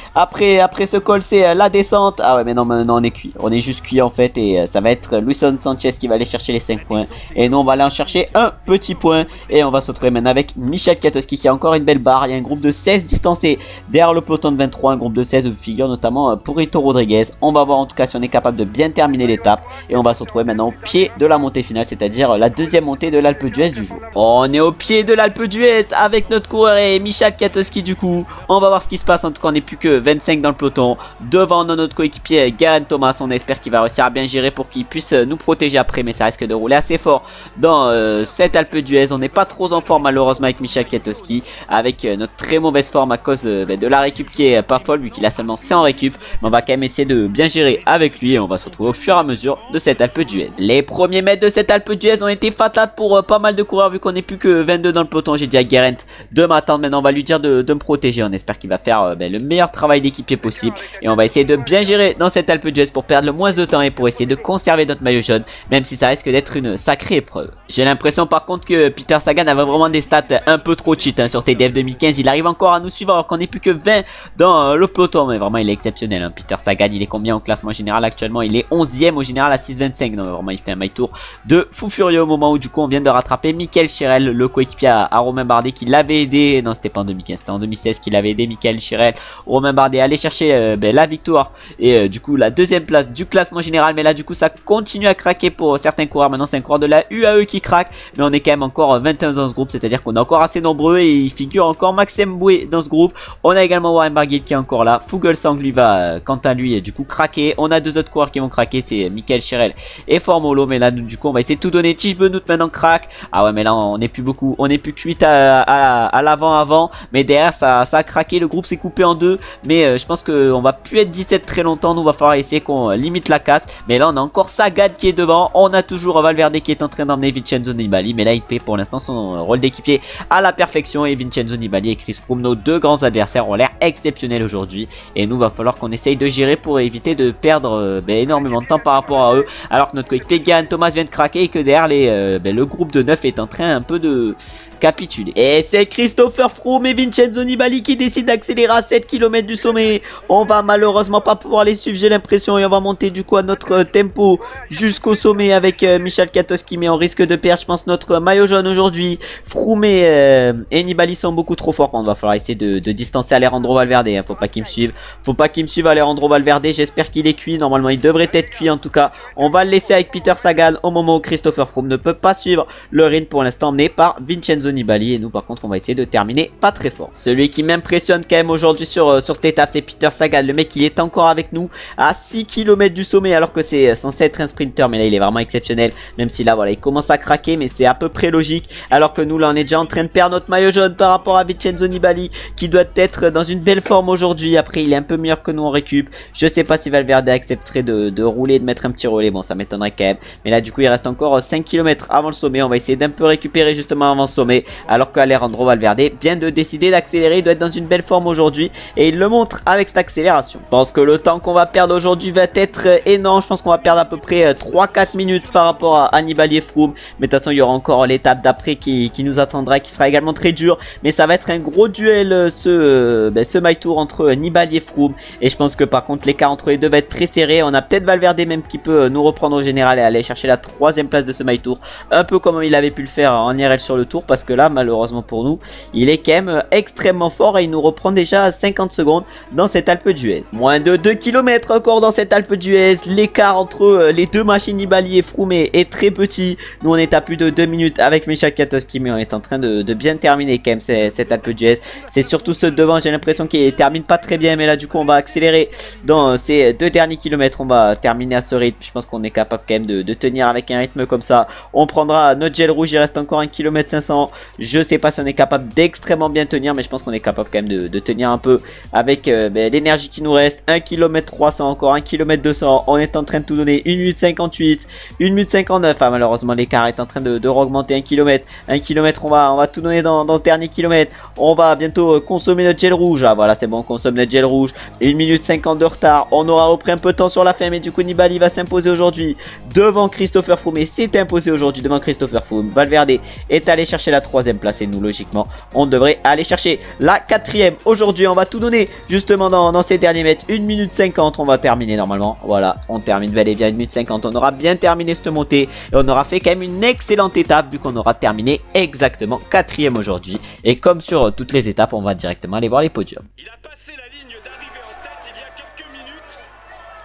ce col c'est la descente. Ah ouais, mais non, maintenant on est cuit. On est juste cuit en fait. Et ça va être Luisson Sanchez qui va aller chercher les 5 points. Et nous on va aller en chercher un petit point. Et on va se retrouver maintenant avec Michael Kwiatkowski qui a encore une belle barre. Il y a un groupe de 16 distancés derrière le peloton de 23. Un groupe de 16 où figure notamment Purito Rodriguez. On va voir en tout cas si on est capable de bien terminer l'étape. Et on va se retrouver maintenant au pied de la montée finale, c'est-à-dire la deuxième montée de l'Alpe d'Huez du jour. On est au pied de l'Alpe d'Huez avec notre coureur et Michael Kwiatkowski du coup. On va voir ce qui se passe. En tout cas on n'est plus que 25 dans le peloton. Devant notre coéquipier Geraint Thomas. On espère qu'il va réussir à bien gérer pour qu'il puisse nous protéger après, mais ça risque de rouler assez fort dans cette Alpe d'Huez. On n'est pas trop en forme malheureusement avec Michael Kwiatkowski, avec notre très mauvaise forme à cause de la récup qui est pas folle vu qu'il a seulement 100 en récup. Mais on va quand même essayer de bien gérer avec lui et on va se retrouver au fur et à mesure de cette Alpe d'Huez. Les premiers mètres de cette Alpe d'Huez ont été fatales pour pas mal de coureurs vu qu'on n'est plus que 22 dans le peloton. J'ai dit à Geraint de m'attendre. Maintenant va lui dire de me protéger. On espère qu'il va faire le meilleur travail d'équipier possible. Et on va essayer de bien gérer dans cette Alpe d'Huez pour perdre le moins de temps et pour essayer de conserver notre maillot jaune, même si ça risque d'être une sacrée épreuve. J'ai l'impression par contre que Peter Sagan avait vraiment des stats un peu trop cheat sur TDF 2015. Il arrive encore à nous suivre alors qu'on n'est plus que 20 dans le peloton. Mais vraiment il est exceptionnel. Peter Sagan, il est combien au classement général actuellement? Il est 11e au général à 6,25. Non, vraiment il fait un my tour de fou furieux au moment où du coup on vient de rattraper Michael Chirel, le coéquipier à Romain Bardet, qui l'avait aidé. Non, c'était pas en 2015, c'était en 2016 qu'il avait aidé Michael Chirel, Romain Bardet, à aller chercher la victoire et du coup la deuxième place du classement général. Mais là du coup ça continue à craquer pour certains coureurs. Maintenant c'est un coureur de la UAE qui craque, mais on est quand même encore 21 dans ce groupe, c'est à dire qu'on est encore assez nombreux et il figure encore Maxime Boué dans ce groupe. On a également Warren Barguil qui est encore là. Fuglsang lui va quant à lui du coup craquer. On a deux autres coureurs qui vont craquer, c'est Michael Chirel et Formolo. Mais là du coup on va essayer de tout donner. Tige Benoît maintenant craque. Ah ouais, mais là on n'est plus beaucoup, on n'est plus que 8 à l'avant avant, mais derrière ça a craqué. Le groupe s'est coupé en deux, mais je pense qu'on va plus être 17 très longtemps. Nous va falloir essayer qu'on limite la casse. Mais là on a encore Sagan qui est devant. On a toujours Valverde qui est en train d'emmener Vincenzo Nibali, mais là il fait pour l'instant son rôle d'équipier à la perfection. Et Vincenzo Nibali et Chris Froome, nos deux grands adversaires, ont l'air exceptionnels aujourd'hui, et nous va falloir qu'on essaye de gérer pour éviter de perdre énormément de temps par rapport à eux, alors que notre coéquipier Geraint Thomas vient de craquer et que derrière le groupe de 9 est en train un peu de capituler. Et c'est Christopher Froome et Vincenzo Nibali qui décident d'accélérer à 7 km du sommet. On va malheureusement pas pouvoir les suivre, j'ai l'impression, et on va monter du coup à notre tempo jusqu'au sommet avec Michal Katos qui met en risque de perdre, je pense, notre maillot jaune aujourd'hui. Froome et Nibali sont beaucoup trop forts. On va falloir essayer de distancer Alejandro Valverde. Faut pas qu'il me suive. Faut pas qu'il me suive, Alejandro Valverde. J'espère qu'il est cuit. Normalement, il devrait être cuit en tout cas. On va le laisser avec Peter Sagan au moment où Christopher Froome ne peut pas suivre le rythme pour l'instant emmené par Vincenzo Nibali. Et nous, par contre, on va essayer de terminer pas très fort. Celui qui m'impressionne quand même aujourd'hui sur cette étape, c'est Peter Sagan. Le mec, il est encore avec nous à 6 km du sommet, alors que c'est censé être un sprinter. Mais là, il est vraiment exceptionnel. Même si là, voilà, il commence à craquer, mais c'est à peu près logique. Alors que nous, là, on est déjà en train de perdre notre maillot jaune par rapport à Vincenzo Nibali, qui doit être dans une belle forme aujourd'hui. Après, il est un peu meilleur que nous en récup. Je sais pas si Valverde accepterait de rouler, de mettre un petit relais. Bon, ça m'étonnerait quand même. Mais là, du coup, il reste encore 5 km avant le sommet. On va essayer d'un peu récupérer justement avant le sommet. Alors que Alejandro Valverde vient de décider d'accélérer. Il doit être dans une belle forme aujourd'hui, et il le montre avec cette accélération. Je pense que le temps qu'on va perdre aujourd'hui va être énorme. Je pense qu'on va perdre à peu près 3-4 minutes par rapport à Nibali et Froome. Mais de toute façon, il y aura encore l'étape d'après qui nous attendra, qui sera également très dur. Mais ça va être un gros duel ce My Tour entre Nibali et Froome. Et je pense que par contre l'écart entre les deux va être très serré. On a peut-être Valverde même qui peut nous reprendre au général et aller chercher la 3ème place de ce My Tour. Un peu comme il avait pu le faire en IRL sur le tour. Parce que là, malheureusement pour nous, il est quand même extrêmement fort. Et il nous reprend déjà à 50 secondes dans cette Alpe d'Huez. Moins de 2 km encore dans cette Alpe d'Huez. L'écart entre les deux machines Nibali et Froome est très petit. Nous on est à plus de 2 minutes avec Michal Katos qui est en train de bien terminer quand même cette Alpe d'Huez. C'est surtout ceux devant, j'ai l'impression qu'il termine pas très bien. Mais là du coup on va accélérer dans ces 2 derniers kilomètres. On va terminer à ce rythme. Je pense qu'on est capable quand même de tenir avec un rythme comme ça. On prendra notre gel rouge, il reste encore 1 km 500. Je sais pas si on est capable d'extrêmement bien tenir, mais je pense qu'on est capable quand même de tenir un peu avec l'énergie qui nous reste. 1 km 300, encore 1 km 200. On est en train de tout donner. 1 minute 58, 1 minute 59. Ah, malheureusement l'écart est en train de augmenter. 1 km, 1 km, on va tout donner dans ce dernier kilomètre. On va bientôt consommer notre gel rouge. Ah voilà, c'est bon, on consomme notre gel rouge. 1 minute 50 de retard. On aura repris un peu de temps sur la fin, mais du coup Nibali va s'imposer aujourd'hui devant Christopher Froome. Et s'est imposé aujourd'hui devant Christopher Froome. Valverde est allé chercher la 3ème place, et nous logiquement on devrait aller chercher la 4ème. Aujourd'hui on va tout donner justement dans ces derniers mètres. 1 minute 50, on va terminer normalement. Voilà, on termine bel et bien 1 minute 50. On aura bien terminé cette montée, et on aura fait quand même une excellente étape, vu qu'on aura terminé exactement 4ème aujourd'hui. Et comme sur toutes les étapes, on va directement aller voir les podiums. Il a passé la ligne d'arrivée en tête il y a quelques minutes.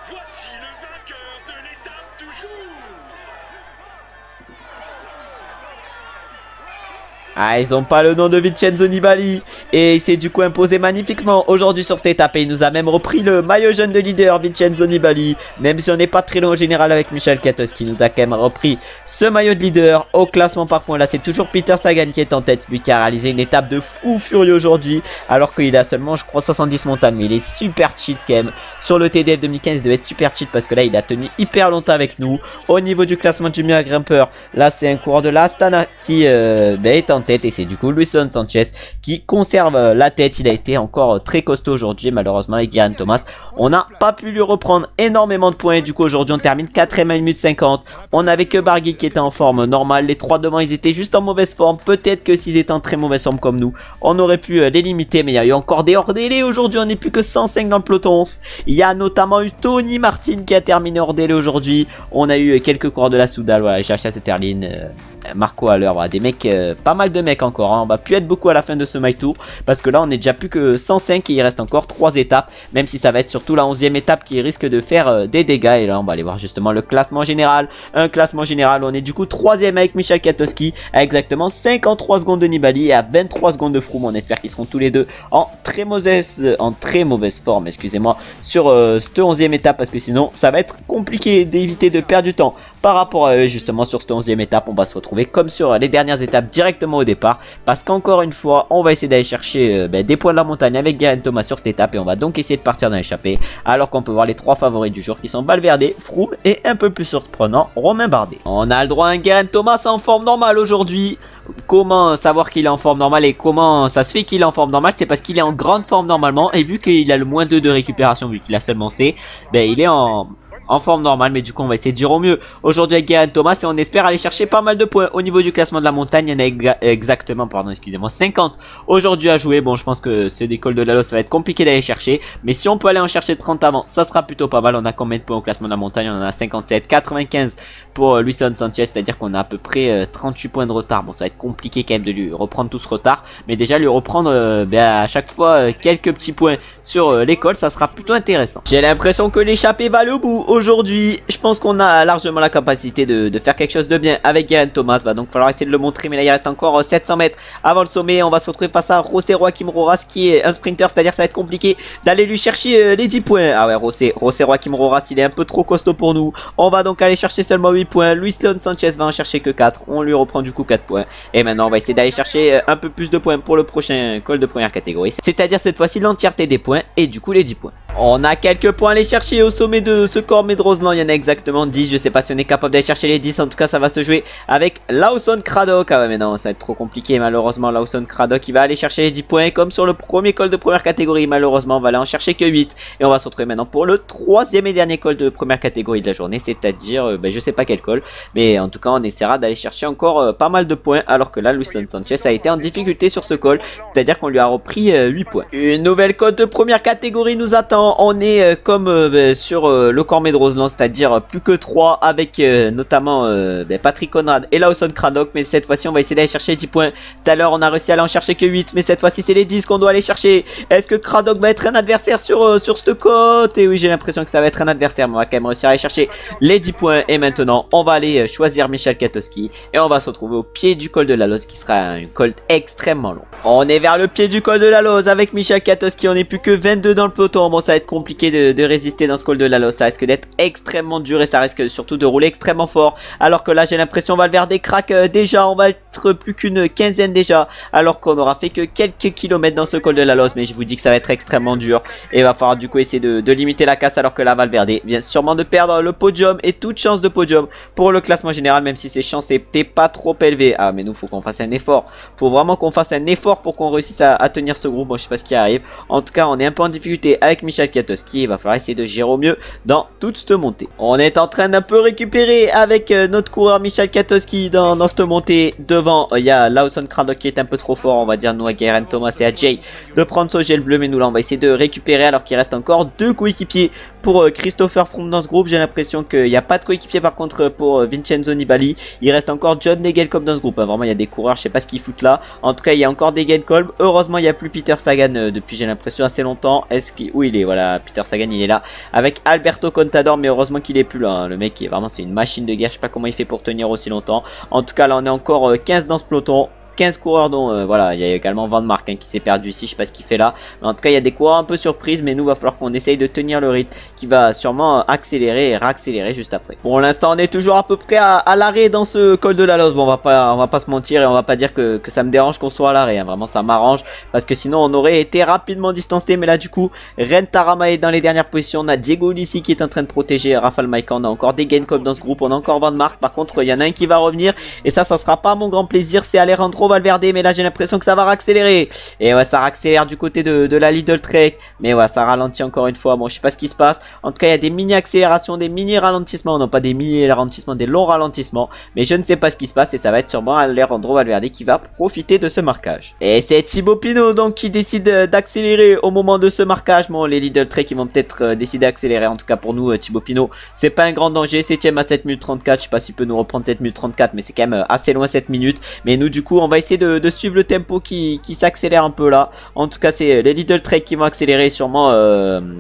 Voici le vainqueur de l'étape du jour. Ah, ils ont pas le nom de Vincenzo Nibali. Et il s'est du coup imposé magnifiquement aujourd'hui sur cette étape. Et il nous a même repris le maillot jaune de leader, Vincenzo Nibali. Même si on n'est pas très loin au général avec Michal Katos, qui nous a quand même repris ce maillot de leader. Au classement par points, là c'est toujours Peter Sagan qui est en tête. Lui qui a réalisé une étape de fou furieux aujourd'hui. Alors qu'il a seulement, je crois, 70 montagnes. Mais il est super cheat quand même. Sur le TDF 2015, il devait être super cheat, parce que là il a tenu hyper longtemps avec nous. Au niveau du classement du meilleur grimpeur, là c'est un coureur de l'Astana qui est en en tête et c'est du coup Luison Sanchez qui conserve la tête. Il a été encore très costaud aujourd'hui, malheureusement avec Geraint Thomas on n'a pas pu lui reprendre énormément de points. Et du coup aujourd'hui on termine 4ème à 1 minute 50. On n'avait que Barguil qui était en forme normale, les 3 devant ils étaient juste en mauvaise forme. Peut-être que s'ils étaient en très mauvaise forme comme nous, on aurait pu les limiter, mais il y a eu encore des hors délai aujourd'hui. On n'est plus que 105 dans le peloton. Il y a notamment eu Tony Martin qui a terminé hors délai aujourd'hui. On a eu quelques coureurs de la Soudal, voilà, Chacha Sterling, Marco Haller, voilà, des mecs, pas mal de mecs encore, hein. On va plus être beaucoup à la fin de ce My Tour parce que là on est déjà plus que 105 et il reste encore 3 étapes, même si ça va être surtout la 11e étape qui risque de faire des dégâts. Et là on va aller voir justement le classement général. Un classement général, on est du coup 3ème avec Michal Kwiatkowski à exactement 53 secondes de Nibali et à 23 secondes de Froome. On espère qu'ils seront tous les deux en très mauvaise forme, excusez-moi, sur cette 11e étape, parce que sinon ça va être compliqué d'éviter de perdre du temps par rapport à eux. Justement sur cette 11e étape on va se retrouver comme sur les dernières étapes directement au départ, parce qu'encore une fois on va essayer d'aller chercher des points de la montagne avec Geraint Thomas sur cette étape, et on va donc essayer de partir dans l'échappée, alors qu'on peut voir les 3 favoris du jour qui sont Valverde, Froome et un peu plus surprenant Romain Bardet. On a le droit à un Geraint Thomas en forme normale aujourd'hui. Comment savoir qu'il est en forme normale et comment ça se fait qu'il est en forme normale? C'est parce qu'il est en grande forme normalement, et vu qu'il a le moins 2 de récupération, vu qu'il a seulement C, ben il est en forme normale. Mais du coup on va essayer de dire au mieux aujourd'hui avec Geraint Thomas et on espère aller chercher pas mal de points au niveau du classement de la montagne. Il y en a exactement, pardon, excusez-moi, 50 aujourd'hui à jouer. Bon, je pense que c'est des cols de la Losse, ça va être compliqué d'aller chercher, mais si on peut aller en chercher 30 avant, ça sera plutôt pas mal. On a combien de points au classement de la montagne? On en a 57, 95 pour Luison Sanchez, c'est à dire qu'on a à peu près 38 points de retard. Bon, ça va être compliqué quand même de lui reprendre tout ce retard, mais déjà lui reprendre à chaque fois quelques petits points sur l'école, ça sera plutôt intéressant. J'ai l'impression que l'échappée va au bout aujourd'hui. Je pense qu'on a largement la capacité de faire quelque chose de bien avec Geraint Thomas. Va donc falloir essayer de le montrer, mais là il reste encore 700 mètres avant le sommet. On va se retrouver face à José Joaquim Rojas qui est un sprinter, c'est à dire ça va être compliqué d'aller lui chercher les 10 points. Ah ouais, José Joaquim Rojas il est un peu trop costaud pour nous. On va donc aller chercher seulement 8 points. Luison Sanchez va en chercher que 4. On lui reprend du coup 4 points. Et maintenant on va essayer d'aller chercher un peu plus de points pour le prochain col de première catégorie, c'est à dire cette fois-ci l'entièreté des points et du coup les 10 points. On a quelques points à aller chercher au sommet de ce Cormet de Roseland. Il y en a exactement 10. Je sais pas si on est capable d'aller chercher les 10. En tout cas, ça va se jouer avec Lawson Craddock. Ah ouais, mais non, ça va être trop compliqué. Malheureusement, Lawson Craddock, il va aller chercher les 10 points. Comme sur le premier col de première catégorie, malheureusement, on va aller en chercher que 8. Et on va se retrouver maintenant pour le 3e et dernier col de première catégorie de la journée. C'est-à-dire, je sais pas quel col. Mais en tout cas, on essaiera d'aller chercher encore pas mal de points. Alors que là, Luison Sanchez a été en difficulté sur ce col. C'est-à-dire qu'on lui a repris 8 points. Une nouvelle col de première catégorie nous attend. On est comme sur le Cormet de Roseland, c'est-à-dire plus que 3 avec notamment Patrick Conrad et Lawson Craddock. Mais cette fois-ci on va essayer d'aller chercher 10 points. Tout à l'heure on a réussi à aller en chercher que 8, mais cette fois-ci c'est les 10 qu'on doit aller chercher. Est-ce que Craddock va être un adversaire sur cette côte? Et oui, j'ai l'impression que ça va être un adversaire, mais on va quand même réussir à aller chercher les 10 points. Et maintenant on va aller choisir Michal Kwiatkowski et on va se retrouver au pied du col de la Loze, qui sera un col extrêmement long. On est vers le pied du col de la Loze avec Michal Kwiatkowski. On n'est plus que 22 dans le peloton. Bon, ça va être compliqué de résister dans ce col de la Loze. Ça risque d'être extrêmement dur et ça risque surtout de rouler extrêmement fort. Alors que là j'ai l'impression Valverde craque déjà. On va être plus qu'une quinzaine déjà, alors qu'on aura fait que quelques kilomètres dans ce col de la Loze. Mais je vous dis que ça va être extrêmement dur et il va falloir du coup essayer de limiter la casse. Alors que là Valverde vient sûrement de perdre le podium et toute chance de podium pour le classement général, même si ses chances n'étaient pas trop élevées. Ah mais nous faut qu'on fasse un effort. Faut vraiment qu'on fasse un effort pour qu'on réussisse à tenir ce groupe. Bon, je sais pas ce qui arrive. En tout cas on est un peu en difficulté avec Michal Kwiatkowski. Il va falloir essayer de gérer au mieux dans toute cette montée. On est en train d'un peu récupérer avec notre coureur Michal Kwiatkowski dans cette montée. Devant il y a Lawson Craddock qui est un peu trop fort, on va dire nous à Geraint Thomas et à Jay de prendre ce gel bleu. Mais nous là on va essayer de récupérer, alors qu'il reste encore 2 coéquipiers pour Christopher Froome dans ce groupe. J'ai l'impression qu'il n'y a pas de coéquipier par contre pour Vincenzo Nibali. Il reste encore John Degenkolb dans ce groupe. Vraiment il y a des coureurs, je sais pas ce qu'ils foutent là. En tout cas il y a encore Degenkolb. Heureusement il n'y a plus Peter Sagan depuis, j'ai l'impression, assez longtemps. Est-ce qu'il... Où il est? Voilà, Peter Sagan il est là avec Alberto Contador, mais heureusement qu'il est plus là, hein. Le mec est vraiment, c'est une machine de guerre. Je sais pas comment il fait pour tenir aussi longtemps. En tout cas là on est encore 15 dans ce peloton. 15 coureurs dont voilà, il y a également Van Mark qui s'est perdu ici, je sais pas ce qu'il fait là, mais en tout cas il y a des coureurs un peu surprises, mais nous va falloir qu'on essaye de tenir le rythme qui va sûrement accélérer et réaccélérer juste après. Pour l'instant on est toujours à peu près à l'arrêt dans ce col de la Loze. Bon, on va pas se mentir et on va pas dire que ça me dérange qu'on soit à l'arrêt, hein. Vraiment ça m'arrange parce que sinon on aurait été rapidement distancé. Mais là du coup Ren Tarama est dans les dernières positions, on a Diego Ulissi qui est en train de protéger Rafał Majka, on a encore Degenkolb dans ce groupe, on a encore Van Mark. Par contre il y en a un qui va revenir et ça sera pas mon grand plaisir, c'est Alejandro trop Valverde, mais là j'ai l'impression que ça va accélérer. Et ouais, ça accélère du côté de la Lidl Trek. Mais ouais, ça ralentit encore une fois. Bon, je sais pas ce qui se passe. En tout cas, il y a des mini accélérations, des mini ralentissements. Non, pas des mini ralentissements, des longs ralentissements. Mais je ne sais pas ce qui se passe et ça va être sûrement Alejandro Valverde qui va profiter de ce marquage. Et c'est Thibaut Pinot donc qui décide d'accélérer au moment de ce marquage. Bon, les Lidl Trek qui vont peut-être décider d'accélérer. En tout cas, pour nous, Thibaut Pinot, c'est pas un grand danger. 7ème à 7 minutes 34. Je sais pas s'il peut nous reprendre 7 minutes 34, mais c'est quand même assez loin 7 minutes. Mais nous, du coup, on va essayer de suivre le tempo qui s'accélère un peu là. En tout cas, c'est les Lidl Trek qui vont accélérer sûrement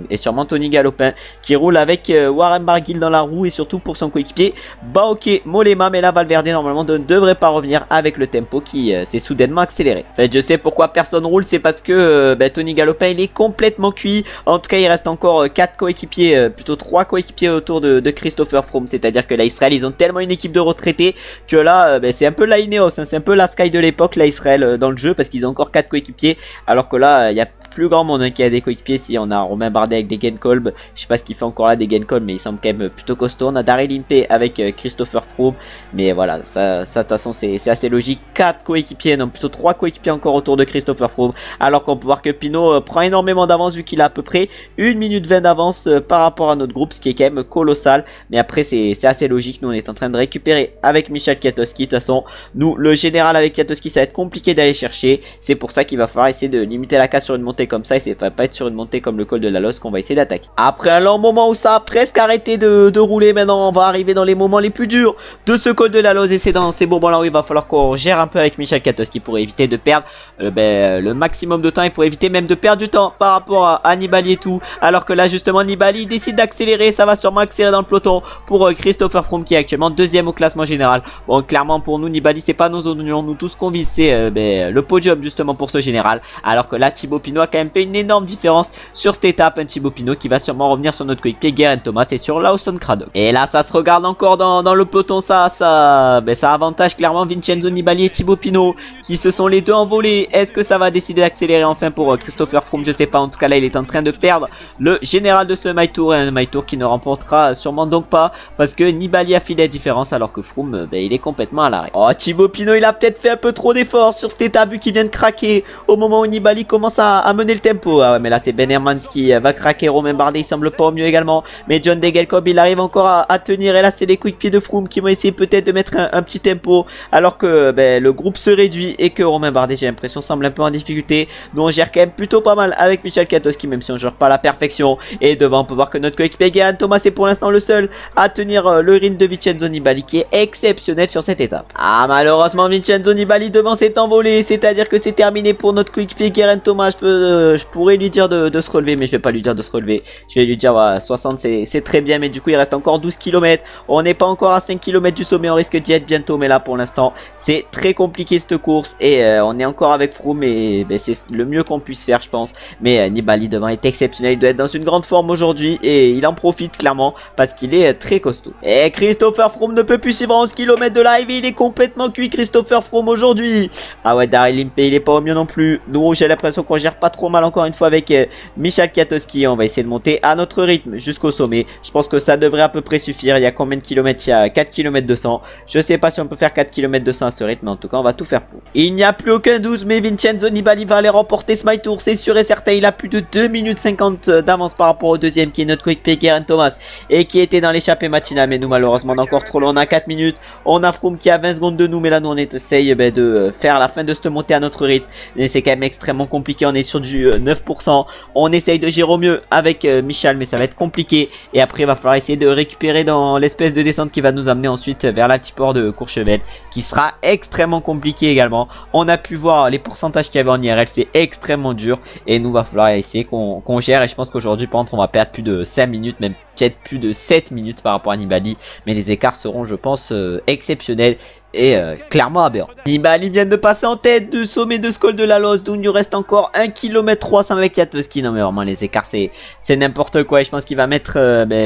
et sûrement Tony Galopin qui roule avec Warren Barguil dans la roue et surtout pour son coéquipier Bauke Mollema. Mais là, Valverde normalement ne devrait pas revenir avec le tempo qui s'est soudainement accéléré. En fait, je sais pourquoi personne roule, c'est parce que Tony Galopin il est complètement cuit. En tout cas, il reste encore 4 coéquipiers, plutôt 3 coéquipiers autour de Christopher Froome. C'est-à-dire que là, Israël, ils ont tellement une équipe de retraités que là, c'est un peu la Ineos, hein, c'est un peu la Sky de l'époque, là, Israël dans le jeu, parce qu'ils ont encore 4 coéquipiers, alors que là, il y a plus grand monde qui a des coéquipiers. Si on a Romain Bardet avec des Genkolb, je sais pas ce qu'il fait encore là des Genkolb, mais il semble quand même plutôt costaud. On a Daryl Impey avec Christopher Froome, mais voilà, ça de toute façon c'est assez logique. 4 coéquipiers, non plutôt 3 coéquipiers encore autour de Christopher Froome, alors qu'on peut voir que Pinot prend énormément d'avance vu qu'il a à peu près 1 minute 20 d'avance par rapport à notre groupe, ce qui est quand même colossal. Mais après c'est assez logique, nous on est en train de récupérer avec Michal Kwiatkowski. De toute façon, nous le général avec Kwiatkowski ça va être compliqué d'aller chercher, c'est pour ça qu'il va falloir essayer de limiter la casse sur une montée comme ça, et c'est pas être sur une montée comme le col de la Losse qu'on va essayer d'attaquer. Après un long moment où ça a presque arrêté de rouler, maintenant on va arriver dans les moments les plus durs de ce col de la Losse, et c'est dans ces moments là où il va falloir qu'on gère un peu avec Michal Kwiatkowski pour éviter de perdre le maximum de temps, et pour éviter même de perdre du temps par rapport à Nibali et tout, alors que là justement Nibali décide d'accélérer, ça va sûrement accélérer dans le peloton pour Christopher Froome qui est actuellement 2ème au classement général. Bon, clairement pour nous Nibali c'est pas nos oignons, nous tout ce qu'on vise c'est le podium justement pour ce général, alors que là Thibaut Pinot a quand même fait une énorme différence sur cette étape, un Thibaut Pinot qui va sûrement revenir sur notre coéquipier Geraint Thomas et sur Lawson Craddock. Et là ça se regarde encore dans le peloton, ça avantage clairement Vincenzo Nibali et Thibaut Pinot qui se sont les deux envolés. Est-ce que ça va décider d'accélérer enfin pour Christopher Froome? Je sais pas, en tout cas là il est en train de perdre le général de ce My Tour, et un My Tour qui ne remportera sûrement donc pas parce que Nibali a fait la différence alors que Froome il est complètement à l'arrêt. Oh, Thibaut Pinot il a peut-être fait un peu trop d'efforts sur cette étape vu qu'il vient de craquer au moment où Nibali commence à mener le tempo. Ah ouais, mais là c'est Ben Hermans qui va craquer, Romain Bardet il semble pas au mieux également, mais John Degenkolb il arrive encore à tenir, et là c'est les coéquipiers de Froome qui vont essayer peut-être de mettre un petit tempo alors que le groupe se réduit et que Romain Bardet j'ai l'impression semble un peu en difficulté. Nous on gère quand même plutôt pas mal avec Michal Kwiatkowski, même si on gère pas à la perfection, et devant on peut voir que notre coéquipier Geraint Thomas est pour l'instant le seul à tenir le rythme de Vincenzo Nibali qui est exceptionnel sur cette étape. Ah, malheureusement Vincenzo Nibali devant s'est envolé, c'est à dire que c'est terminé pour notre coéquipier Geraint Thomas. Je pourrais lui dire de se relever, mais je vais pas lui dire de se relever, je vais lui dire ouais, 60 c'est très bien, mais du coup il reste encore 12 km, on n'est pas encore à 5 km du sommet, on risque d'y être bientôt, mais là pour l'instant c'est très compliqué cette course, et on est encore avec Froome, et c'est le mieux qu'on puisse faire je pense. Mais Nibali devant est exceptionnel, il doit être dans une grande forme aujourd'hui et il en profite clairement parce qu'il est très costaud. Et Christopher Froome ne peut plus suivre 11 km de live, il est complètement cuit Christopher Froome aujourd'hui. Ah ouais, Daryl Impey il est pas au mieux non plus. Nous j'ai l'impression qu'on gère pas trop mal encore une fois avec Michal Kwiatkowski. On va essayer de monter à notre rythme jusqu'au sommet, je pense que ça devrait à peu près suffire. Il y a combien de kilomètres? Il y a 4 km 200, je sais pas si on peut faire 4 km 200 à ce rythme, mais en tout cas on va tout faire pour. Il n'y a plus aucun doute, mais Vincenzo Nibali va aller remporter ce My Tour, c'est sûr et certain. Il a plus de 2 minutes 50 d'avance par rapport au deuxième qui est notre coéquipier Geraint Thomas et qui était dans l'échappée matinale, mais nous malheureusement on est encore trop loin, on a 4 minutes, on a Froome qui a 20 secondes de nous, mais là nous on essaye de faire la fin de cette montée à notre rythme, et c'est quand même extrêmement compliqué, on est sur du 9%, on essaye de gérer au mieux avec Michal, mais ça va être compliqué, et après il va falloir essayer de récupérer dans l'espèce de descente qui va nous amener ensuite vers l'altiport de Courchevel, qui sera extrêmement compliqué également. On a pu voir les pourcentages qu'il y avait en IRL, c'est extrêmement dur, et nous va falloir essayer qu'on gère, et je pense qu'aujourd'hui par contre on va perdre plus de 5 minutes, même peut-être plus de 7 minutes par rapport à Nibali, mais les écarts seront je pense exceptionnels et clairement aberrant. Nibali vient de passer en tête du sommet de ce col de la Losse, d'où il nous reste encore 1 km 300 avec Kwiatkowski. Non mais vraiment les écarts c'est n'importe quoi, et je pense qu'il va mettre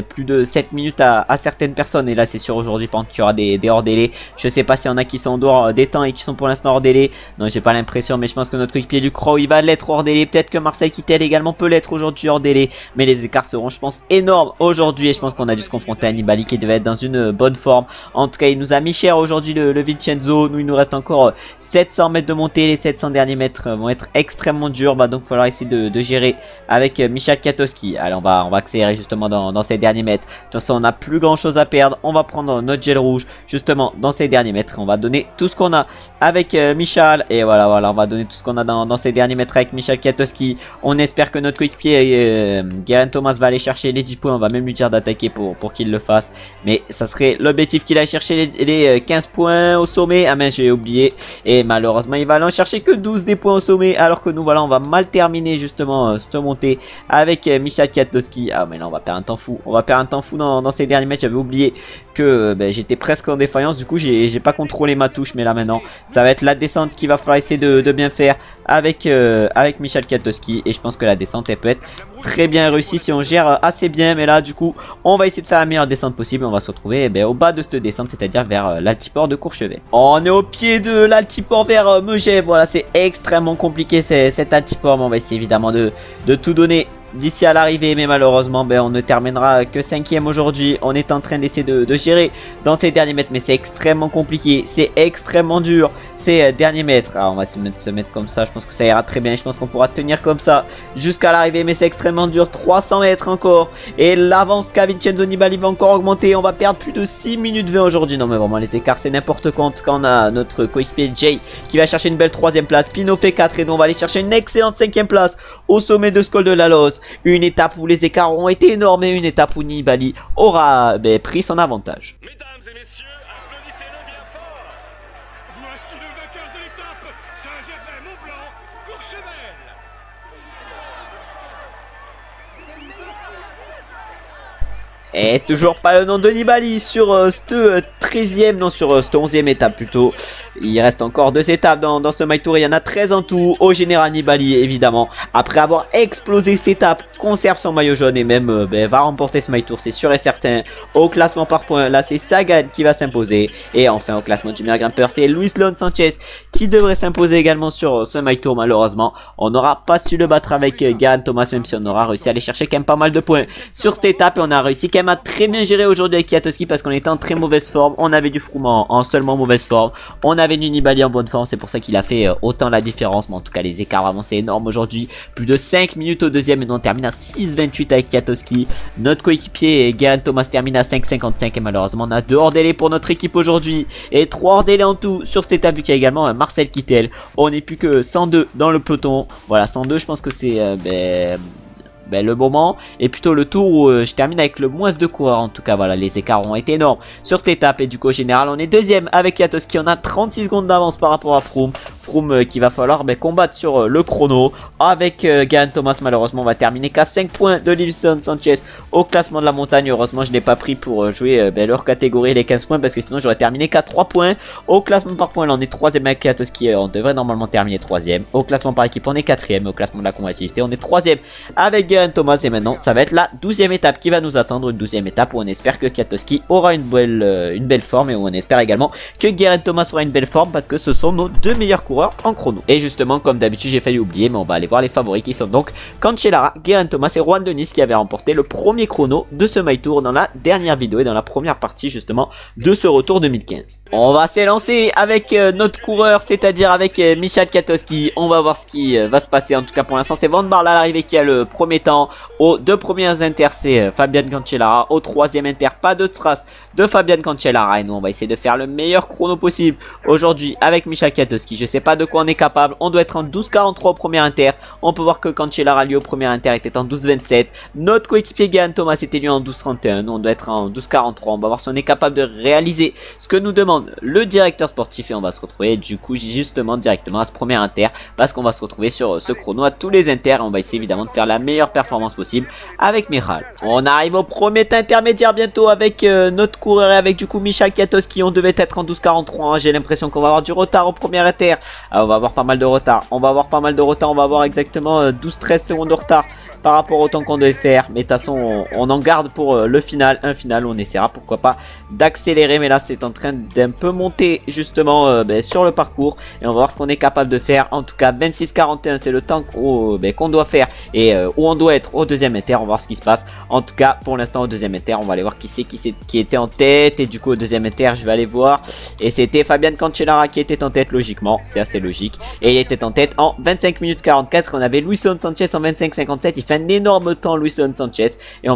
plus de 7 minutes à certaines personnes, et là c'est sûr aujourd'hui par contre qu'il y aura des hors délai. Je sais pas s'il y en a qui sont en dehors des temps et qui sont pour l'instant hors délai, non j'ai pas l'impression, mais je pense que notre coéquipier Luc Rowe il va l'être hors délai, peut-être que Marcel Kittel également peut l'être aujourd'hui hors délai, mais les écarts seront je pense énormes aujourd'hui, et je pense qu'on a dû se confronter à Nibali qui devait être dans une bonne forme. En tout cas il nous a mis cher aujourd'hui le le Vincenzo. Nous il nous reste encore 700 mètres de montée. Les 700 derniers mètres vont être extrêmement durs. Va donc falloir essayer de gérer avec Michal Kwiatkowski. Allez, on va accélérer justement dans ces derniers mètres. De toute façon on n'a plus grand chose à perdre. On va prendre notre gel rouge justement dans ces derniers mètres. On va donner tout ce qu'on a avec Michal. Et voilà, on va donner tout ce qu'on a dans ces derniers mètres avec Michal Kwiatkowski. On espère que notre coéquipier Geraint Thomas va aller chercher les 10 points. On va même lui dire d'attaquer pour qu'il le fasse. Mais ça serait l'objectif qu'il aille chercher les 15 points au sommet. Ah mais j'ai oublié. Et malheureusement il va aller en chercher que 12 des points au sommet. Alors que nous voilà, on va mal terminer justement cette montée avec Michal Kwiatkowski. Ah mais là on va perdre un temps fou. On va perdre un temps fou dans ces derniers mètres. J'avais oublié que j'étais presque en défaillance. Du coup j'ai pas contrôlé ma touche. Mais là maintenant ça va être la descente qu'il va falloir essayer de bien faire avec Michal Kwiatkowski. Et je pense que la descente elle peut être très bien réussie si on gère assez bien. Mais là du coup on va essayer de faire la meilleure descente possible. On va se retrouver au bas de cette descente, c'est-à-dire vers l'altiport de Courchevel. On est au pied de l'altiport vers Megève. Voilà, c'est extrêmement compliqué cet altiport. Mais on va essayer évidemment de tout donner d'ici à l'arrivée, mais malheureusement on ne terminera que 5ème aujourd'hui. On est en train d'essayer de gérer dans ces derniers mètres, mais c'est extrêmement compliqué, c'est extrêmement dur ces derniers mètres. Alors on va se mettre comme ça, je pense que ça ira très bien, je pense qu'on pourra tenir comme ça jusqu'à l'arrivée, mais c'est extrêmement dur. 300 mètres encore, et l'avance qu'a Vincenzo Nibali va encore augmenter. On va perdre plus de 6 minutes 20 aujourd'hui. Non mais vraiment les écarts c'est n'importe quoi. Quand on a notre coéquipier Jay qui va chercher une belle 3ème place, Pinot fait 4 et nous on va aller chercher une excellente 5ème place au sommet de Scol de la Loze. Une étape où les écarts ont été énormes et une étape où Nibali aura pris son avantage. Mesdames et messieurs, applaudissez-le bien fort. Voici le vainqueur de l'étape, Saint-Gervais-Mont-Blanc, Courchevel. Et toujours pas le nom de Nibali sur cette 13ème, non sur cette 11ème étape plutôt. Il reste encore 2 étapes dans ce My Tour, il y en a 13 en tout. Au général Nibali évidemment, après avoir explosé cette étape, conserve son maillot jaune et même va remporter ce My Tour, c'est sûr et certain. Au classement par points, là c'est Sagan qui va s'imposer. Et enfin au classement du meilleur grimpeur, c'est Luis Leon Sanchez qui devrait s'imposer également sur ce My Tour. Malheureusement on n'aura pas su le battre avec Geraint Thomas, même si on aura réussi à aller chercher quand même pas mal de points sur cette étape. Et on a réussi quand même à très bien gérer aujourd'hui avec Kwiatkowski parce qu'on était en très mauvaise forme. On avait du Froome en seulement mauvaise forme, on avait du Nibali en bonne forme, c'est pour ça qu'il a fait autant la différence. Mais en tout cas les écarts vraiment c'est énorme aujourd'hui, plus de 5 minutes au deuxième et on termine à 6,28 avec Kwiatkowski. Notre coéquipier Geraint Thomas termine à 5,55 et malheureusement on a 2 hors délai pour notre équipe aujourd'hui et 3 hors délai en tout sur cette étape, vu qu'il y a également Marcel Kittel. On n'est plus que 102 dans le peloton, voilà 102, je pense que c'est le moment et plutôt le tour où je termine avec le moins de coureurs. En tout cas voilà, les écarts ont été énormes sur cette étape et du coup au général on est 2ème avec Kwiatkowski. On a 36 secondes d'avance par rapport à Froome qu'il va falloir combattre sur le chrono avec Geraint Thomas. Malheureusement on va terminer qu'à 5 points de Leon Sanchez au classement de la montagne. Heureusement je n'ai pas pris pour jouer leur catégorie les 15 points parce que sinon j'aurais terminé qu'à 3 points au classement par points. Là on est 3ème avec Kwiatkowski, on devrait normalement terminer 3ème. Au classement par équipe on est 4ème, au classement de la combativité on est 3ème avec Geraint Thomas. Et maintenant ça va être la 12ème étape qui va nous attendre, une 12ème étape où on espère que Kwiatkowski aura une belle forme et où on espère également que Geraint Thomas aura une belle forme parce que ce sont nos 2 meilleurs coureurs en chrono. Et justement comme d'habitude j'ai failli oublier, mais on va aller voir les favoris qui sont donc Cancellara, Geraint Thomas et Juan Denys qui avaient remporté le premier chrono de ce My Tour dans la dernière vidéo et dans la première partie justement de ce retour 2015. On va s'élancer avec notre coureur, c'est-à-dire avec Michal Kwiatkowski. On va voir ce qui va se passer. En tout cas pour l'instant c'est Van Baarle à l'arrivée qui a le premier temps. Aux 2 premières inters c'est Fabian Cancellara. Au 3ème inter pas de trace de Fabian Cancellara. Et nous on va essayer de faire le meilleur chrono possible aujourd'hui avec Michal Kwiatkowski. Je sais pas de quoi on est capable. On doit être en 12,43 au premier inter. On peut voir que Cancellara lui au premier inter était en 12,27. Notre coéquipier Geraint Thomas était lui en 12,31. Nous on doit être en 12,43. On va voir si on est capable de réaliser ce que nous demande le directeur sportif. Et on va se retrouver du coup justement directement à ce premier inter parce qu'on va se retrouver sur ce chrono à tous les inters. Et on va essayer évidemment de faire la meilleure performance possible avec Michal. On arrive au premier intermédiaire bientôt avec notre coureur et avec du coup Michal Kwiatkowski. On devait être en 12,43. Hein. J'ai l'impression qu'on va avoir du retard au premier inter. On va avoir pas mal de retard. On va avoir exactement 12-13 secondes de retard par rapport au temps qu'on devait faire. Mais de toute façon, on en garde pour le final. Un final, on essaiera pourquoi pas d'accélérer. Mais là, c'est en train d'un peu monter justement sur le parcours. Et on va voir ce qu'on est capable de faire. En tout cas, 26-41, c'est le temps qu'on doit faire. Et où on doit être au deuxième inter. On va voir ce qui se passe. En tout cas, pour l'instant, au deuxième inter, on va aller voir qui était en tête. Et du coup, au deuxième inter, je vais aller voir. Et c'était Fabian Cancellara qui était en tête, logiquement. C'est assez logique. Et il était en tête en 25 minutes 44. On avait Luisson Sanchez en 25-57. Il fait un énorme temps, Luisson Sanchez. Et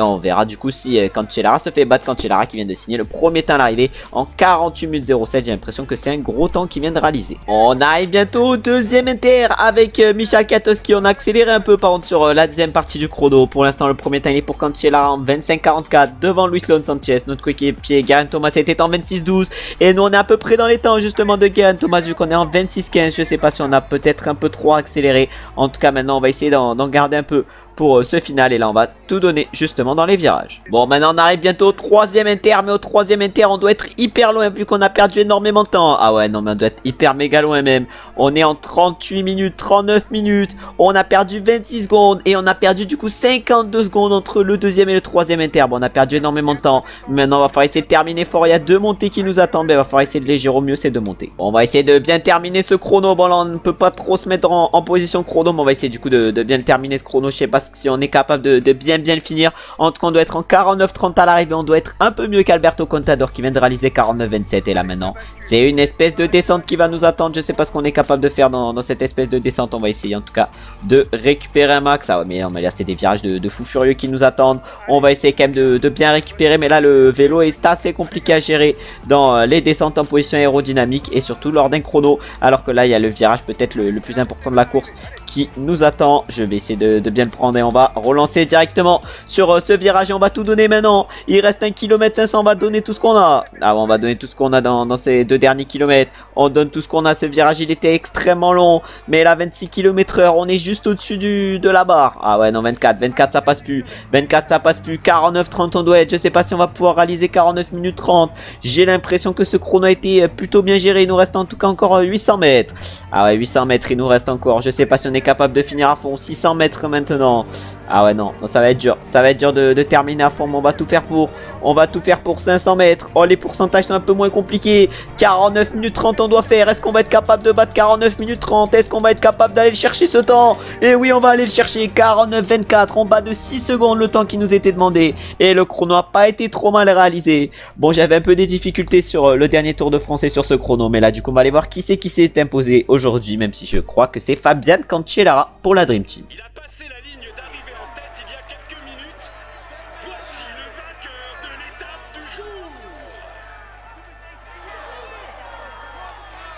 on verra du coup si Cancellara se fait battre. Cancellara qui vient de signer le premier temps à l'arrivée en 48 minutes 07. J'ai l'impression que c'est un gros temps qu'il vient de réaliser. On arrive bientôt au deuxième inter avec Michal Katowski. On a accéléré un peu par contre sur la deuxième partie du chrono. Pour l'instant, le premier temps il est pour Cancellara en 25-44 devant Luisson Sanchez. Notre coéquipier Geraint Thomas était en 26-12. Et nous on est à peu près dans les temps justement de Geraint Thomas vu qu'on est en 26-15. Je sais pas si on a peut-être un peu trop accéléré. En tout cas maintenant on va essayer d'en garder un peu pour ce final. Et là on va tout donner justement dans les virages. Bon, maintenant on arrive bientôt au troisième inter. Mais au troisième inter on doit être hyper loin vu qu'on a perdu énormément de temps. Ah ouais non mais on doit être hyper méga loin même. On est en 38 minutes, 39 minutes. On a perdu 26 secondes. Et on a perdu du coup 52 secondes entre le deuxième et le troisième inter. Bon on a perdu énormément de temps. Maintenant on va falloir essayer de terminer fort. Il y a deux montées qui nous attendent. Mais il va falloir essayer de les gérer au mieux ces deux montées. Bon, on va essayer de bien terminer ce chrono. Bon là on ne peut pas trop se mettre en position chrono. Mais on va essayer du coup de bien le terminer ce chrono. Je sais pas si on est capable de bien le finir. En tout cas on doit être en 49-30 à l'arrivée. On doit être un peu mieux qu'Alberto Contador qui vient de réaliser 49-27. Et là maintenant c'est une espèce de descente qui va nous attendre. Je sais pas ce qu'on est capable de faire dans cette espèce de descente. On va essayer en tout cas de récupérer un max. Ah ouais mais là c'est des virages de fou furieux qui nous attendent. On va essayer quand même de bien récupérer. Mais là le vélo est assez compliqué à gérer dans les descentes en position aérodynamique. Et surtout lors d'un chrono. Alors que là il y a le virage peut-être le plus important de la course qui nous attend. Je vais essayer de bien le prendre. Et on va relancer directement sur ce virage. Et on va tout donner maintenant. Il reste 1 km 500. On va donner tout ce qu'on a. Ah ouais, on va donner tout ce qu'on a dans ces deux derniers kilomètres. On donne tout ce qu'on a. Ce virage il était extrêmement long. Mais là 26 km/h. On est juste au-dessus de la barre. Ah ouais non 24 ça passe plus. 24 ça passe plus. 49-30 on doit être. Je sais pas si on va pouvoir réaliser 49 minutes 30. J'ai l'impression que ce chrono a été plutôt bien géré. Il nous reste en tout cas encore 800 mètres. Ah ouais 800 mètres il nous reste encore. Je sais pas si on est capable de finir à fond. 600 mètres maintenant. Ah ouais non ça va être dur. Ça va être dur de terminer à fond. Mais on va tout faire pour. On va tout faire pour 500 mètres. Oh les pourcentages sont un peu moins compliqués. 49 minutes 30 on doit faire. Est-ce qu'on va être capable de battre 49 minutes 30? Est-ce qu'on va être capable d'aller le chercher ce temps? Et oui on va aller le chercher. 49-24. On bat de 6 secondes le temps qui nous était demandé. Et le chrono n'a pas été trop mal réalisé. Bon j'avais un peu des difficultés sur le dernier Tour de France et sur ce chrono. Mais là du coup on va aller voir qui c'est qui s'est imposé aujourd'hui. Même si je crois que c'est Fabian Cancellara pour la Dream Team. Il a passé la ligne d'arrivée en tête il y a quelques minutes. Voici le vainqueur de l'étape du jour.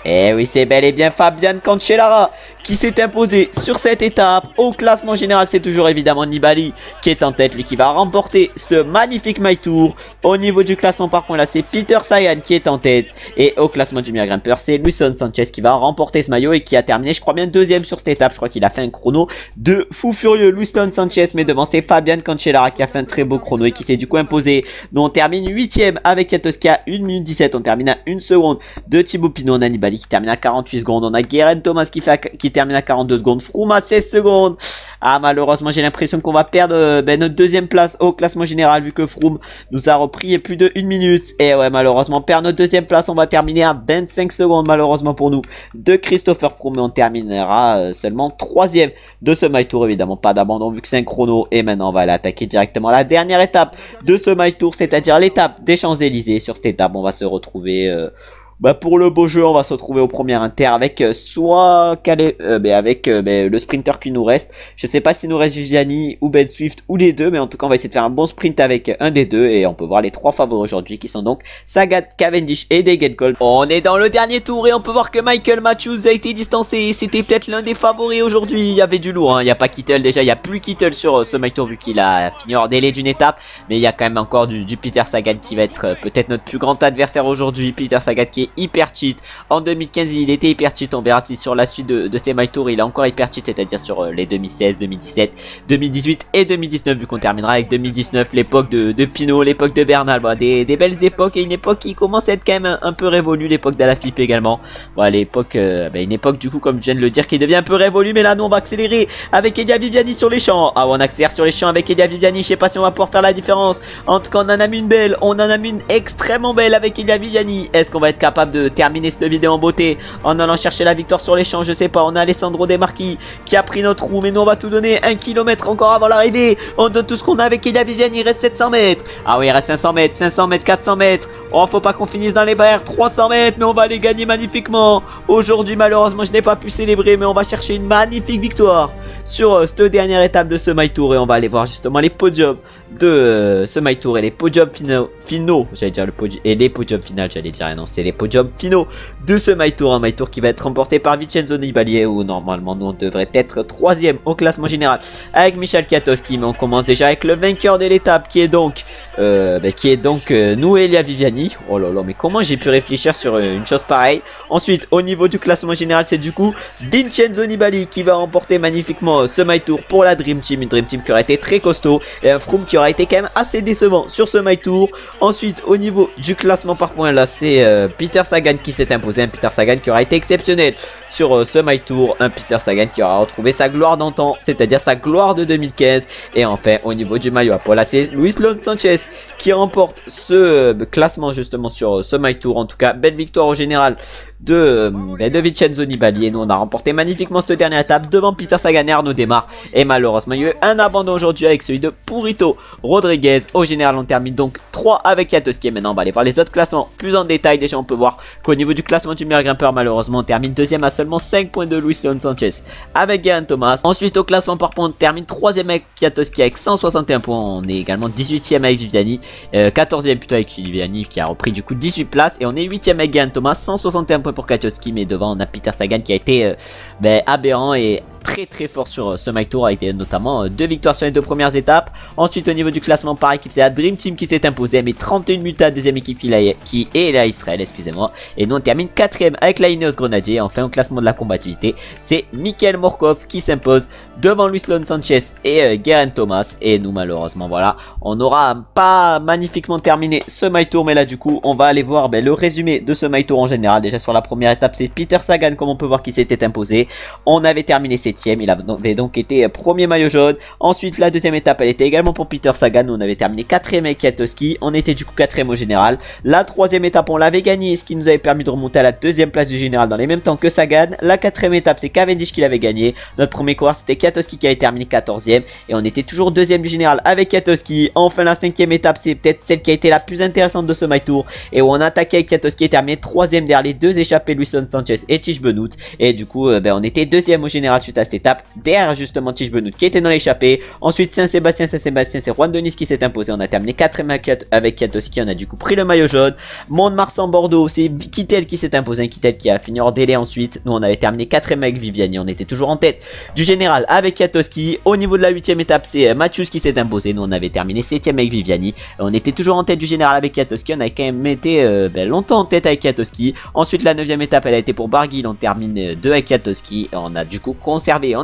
Et oui c'est bel et bien Fabian Cancellara qui s'est imposé sur cette étape. Au classement général c'est toujours évidemment Nibali qui est en tête, lui qui va remporter ce magnifique My Tour. Au niveau du classement par contre là c'est Peter Sagan qui est en tête. Et au classement du meilleur grimpeur c'est Luisson Sanchez qui va remporter ce maillot et qui a terminé je crois bien deuxième sur cette étape. Je crois qu'il a fait un chrono de fou furieux Luisson Sanchez, mais devant c'est Fabian Cancellara qui a fait un très beau chrono et qui s'est du coup imposé. Nous on termine 8ème avec Katowski à 1 minute 17. On termine à 1 seconde de Thibaut Pinot. On a Nibali qui termine à 48 secondes. On a Geraint Thomas qui termine à 42 secondes. Froome à 16 secondes. Ah malheureusement j'ai l'impression qu'on va perdre notre deuxième place au classement général vu que Froome nous a repris plus de 1 minute. Et ouais malheureusement perd notre deuxième place. On va terminer à 25 secondes malheureusement pour nous de Christopher Froome. Et on terminera seulement 3ème de ce My Tour. Évidemment pas d'abandon vu que c'est un chrono. Et maintenant on va aller attaquer directement la dernière étape de ce My Tour, c'est-à-dire l'étape des Champs-Élysées. Sur cette étape on va se retrouver pour le beau jeu. On va se retrouver au premier inter avec soit le sprinter qui nous reste. Je sais pas s'il nous reste Viviani ou Ben Swift ou les deux, mais en tout cas on va essayer de faire un bon sprint avec un des deux. Et on peut voir les trois favoris aujourd'hui qui sont donc Sagan, Cavendish et Degenkolb. On est dans le dernier tour et on peut voir que Michael Matthews a été distancé. C'était peut-être l'un des favoris aujourd'hui. Il y avait du lourd, hein. Il n'y a pas Kittel déjà, il n'y a plus Kittel sur ce My Tour vu qu'il a fini hors délai d'une étape. Mais il y a quand même encore du Peter Sagan qui va être peut-être notre plus grand adversaire aujourd'hui. Peter Sagan qui est est hyper cheat. En 2015 il était hyper cheat, on verra si sur la suite de ces My Tour il est encore hyper cheat, c'est-à-dire sur les 2016, 2017, 2018 et 2019, vu qu'on terminera avec 2019, l'époque de Pinot, l'époque de Bernal, voilà, des belles époques, et une époque qui commence à être quand même un peu révolue, l'époque d'Alaphilippe également. Voilà, l'époque, une époque du coup comme je viens de le dire qui devient un peu révolue, mais là nous on va accélérer avec Elia Viviani sur les champs. Ah, on accélère sur les champs avec Elia Viviani, je sais pas si on va pouvoir faire la différence. En tout cas on en a mis une belle, on en a mis une extrêmement belle avec Elia Viviani. Est-ce qu'on va être capable de terminer cette vidéo en beauté en allant chercher la victoire sur les champs? Je sais pas, on a Alessandro De Marchi qui a pris notre roue, mais nous on va tout donner, 1 km encore avant l'arrivée. On donne tout ce qu'on a avec Elia Viviani, il reste 700 mètres. Ah oui, il reste 500 mètres, 500 mètres, 400 mètres. Oh, faut pas qu'on finisse dans les barrières, 300 mètres, mais on va les gagner magnifiquement. Aujourd'hui, malheureusement, je n'ai pas pu célébrer, mais on va chercher une magnifique victoire sur cette dernière étape de ce My Tour, et on va aller voir justement les podiums de ce My Tour et les podiums finaux, j'allais dire le podium et les podiums finales, j'allais dire, non, c'est les podiums finaux de ce My Tour, un My Tour qui va être remporté par Vincenzo Nibali, où normalement nous on devrait être 3ème au classement général avec Michel Kwiatkowski, mais on commence déjà avec le vainqueur de l'étape qui est donc nous, Elia Viviani. Oh là là, mais comment j'ai pu réfléchir sur une chose pareille? Ensuite, au niveau du classement général, c'est du coup Vincenzo Nibali qui va remporter magnifiquement ce My Tour pour la Dream Team, une Dream Team qui aurait été très costaud, et un Froome qui aura été quand même assez décevant sur ce My Tour. Ensuite, au niveau du classement par points, là c'est Peter Sagan qui s'est imposé, un Peter Sagan qui aura été exceptionnel sur ce My Tour, un Peter Sagan qui aura retrouvé sa gloire d'antan, c'est-à-dire sa gloire de 2015. Et enfin, au niveau du maillot à poil, là c'est Luis Leon Sanchez qui remporte ce classement justement sur ce My Tour. En tout cas, belle victoire au général de Vincenzo Nibali, et nous on a remporté magnifiquement cette dernière étape devant Peter Sagan et Arnaud Démare. Et malheureusement il y a eu un abandon aujourd'hui avec celui de Purito Rodriguez. Au général on termine donc 3 avec Kwiatkowski. Maintenant on va aller voir les autres classements plus en détail. Déjà on peut voir qu'au niveau du classement du meilleur grimpeur, malheureusement on termine 2ème à seulement 5 points de Luis Leon Sanchez avec Geraint Thomas. Ensuite au classement par points on termine 3ème avec Kwiatkowski avec 161 points. On est également 18ème avec Viviani, 14ème plutôt avec Viviani qui a repris du coup 18 places, et on est 8ème avec Geraint Thomas, 161 points pour Kwiatkowski, mais devant on a Peter Sagan qui a été aberrant et très fort sur ce My Tour, avec notamment 2 victoires sur les 2 premières étapes. Ensuite au niveau du classement par équipe, c'est la Dream Team qui s'est imposée, mais 31 minutes à la deuxième équipe qui est la Israël, excusez-moi, et nous on termine 4ème avec la Ineos Grenadier. Enfin au classement de la combativité, c'est Michael Morkov qui s'impose devant Luis Leon Sanchez et Geraint Thomas, et nous malheureusement voilà, on n'aura pas magnifiquement terminé ce My Tour. Mais là du coup on va aller voir le résumé de ce My Tour en général. Déjà sur la première étape c'est Peter Sagan, comme on peut voir, qui s'était imposé. On avait terminé 7ème, il avait donc été premier maillot jaune. Ensuite la deuxième étape elle était également pour Peter Sagan, on avait terminé 4ème avec Kwiatkowski, on était du coup 4ème au général. La troisième étape on l'avait gagné, ce qui nous avait permis de remonter à la 2ème place du général dans les mêmes temps que Sagan. La 4ème étape c'est Cavendish qui l'avait gagné, notre premier coureur c'était Kwiatkowski qui avait terminé 14ème, et on était toujours 2ème du général avec Kwiatkowski. Enfin la 5ème étape c'est peut-être celle qui a été la plus intéressante de ce My Tour, et où on a attaqué avec Kwiatkowski et terminé 3ème derrière les 2 échappés Luis Leon Sanchez et Tish Benoot, et du coup on était 2ème au général suite à cette étape, derrière justement Tish Benoot qui était dans l'échappée. Ensuite Saint-Sébastien, c'est Juan Denis qui s'est imposé, on a terminé 4ème avec Kwiatkowski, on a du coup pris le maillot jaune. Mont-de-Marsan Bordeaux, c'est Kittel qui s'est imposé, un Kittel qui a fini hors délai. Ensuite nous on avait terminé 4ème avec Viviani, on était toujours en tête du général avec Kwiatkowski. Au niveau de la 8ème étape c'est Matthews qui s'est imposé, nous on avait terminé 7ème avec Viviani, on était toujours en tête du général avec Kwiatkowski, on avait quand même été longtemps en tête avec Kwiatkowski. Ensuite la 9ème étape elle a été pour Barguil, on termine 2 avec Kwiatkowski, on a du coup conservé,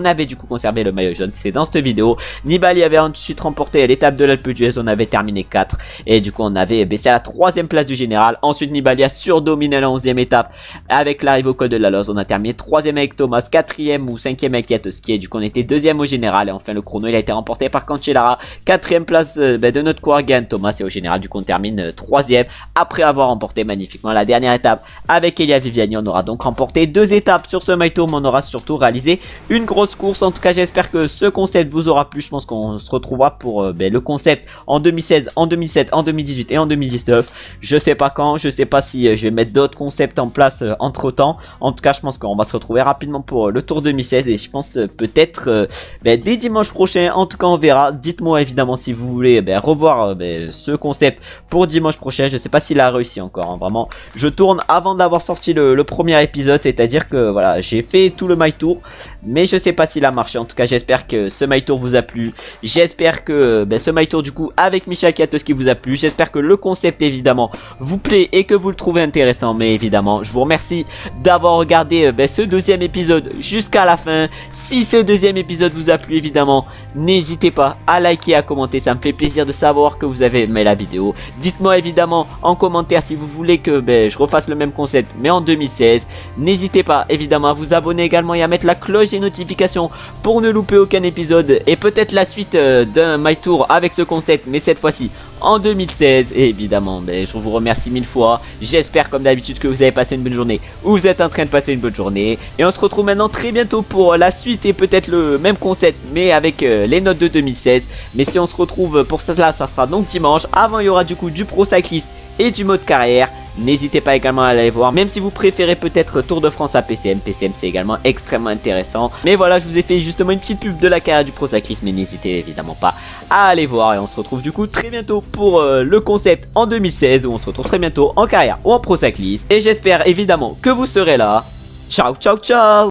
le maillot jaune, c'est dans cette vidéo. Nibali avait ensuite remporté l'étape de l'Alpe d'Huez, on avait terminé 4, et du coup on avait baissé à la 3ème place du général. Ensuite Nibali a surdominé la 11ème étape avec l'arrivée au col de la Loze, on a terminé 3ème avec Thomas, 4ème ou 5ème avec Kwiatkowski, et du coup on était 2ème au général. Et enfin le chrono il a été remporté par Cancellara, 4ème place de notre coureur Geraint Thomas, et au général du coup on termine 3ème après avoir remporté magnifiquement la dernière étape avec Elia Viviani. On aura donc remporté 2 étapes sur ce My Tour, mais on aura surtout réalisé une grosse course. En tout cas j'espère que ce concept vous aura plu. Je pense qu'on se retrouvera pour le concept en 2016, en 2017, en 2018 et en 2019. Je sais pas quand, je sais pas si je vais mettre d'autres concepts en place entre temps. En tout cas je pense qu'on va se retrouver rapidement pour le Tour 2016, et je pense peut-être dès dimanche prochain. En tout cas on verra. Dites-moi évidemment si vous voulez revoir ce concept pour dimanche prochain. Je sais pas s'il a réussi encore, hein. Vraiment je tourne avant d'avoir sorti le premier épisode, c'est à dire que voilà, j'ai fait tout le My Tour, mais mais je sais pas s'il a marché. En tout cas, j'espère que ce My Tour vous a plu. J'espère que ce My Tour du coup avec Michel Kiatowski vous a plu. J'espère que le concept évidemment vous plaît et que vous le trouvez intéressant. Mais évidemment, je vous remercie d'avoir regardé ce deuxième épisode jusqu'à la fin. Si ce deuxième épisode vous a plu, évidemment, n'hésitez pas à liker, à commenter. Ça me fait plaisir de savoir que vous avez aimé la vidéo. Dites-moi évidemment en commentaire si vous voulez que je refasse le même concept mais en 2016. N'hésitez pas évidemment à vous abonner également et à mettre la cloche des notifications pour ne louper aucun épisode. Et peut-être la suite d'un My Tour avec ce concept, mais cette fois-ci en 2016. Et évidemment, je vous remercie 1000 fois. J'espère comme d'habitude que vous avez passé une bonne journée ou vous êtes en train de passer une bonne journée. Et on se retrouve maintenant très bientôt pour la suite et peut-être le même concept mais avec les notes de 2016. Mais si on se retrouve pour cela, ça sera donc dimanche. Avant, il y aura du coup du Pro Cyclist et du mode carrière. N'hésitez pas également à aller voir, même si vous préférez peut-être Tour de France à PCM. PCM c'est également extrêmement intéressant. Mais voilà, je vous ai fait justement une petite pub de la carrière du Pro Cyclist, mais n'hésitez évidemment pas à aller voir. Et on se retrouve du coup très bientôt pour le concept en 2016, où on se retrouve très bientôt en carrière ou en Pro Cyclist. Et j'espère évidemment que vous serez là. Ciao ciao ciao.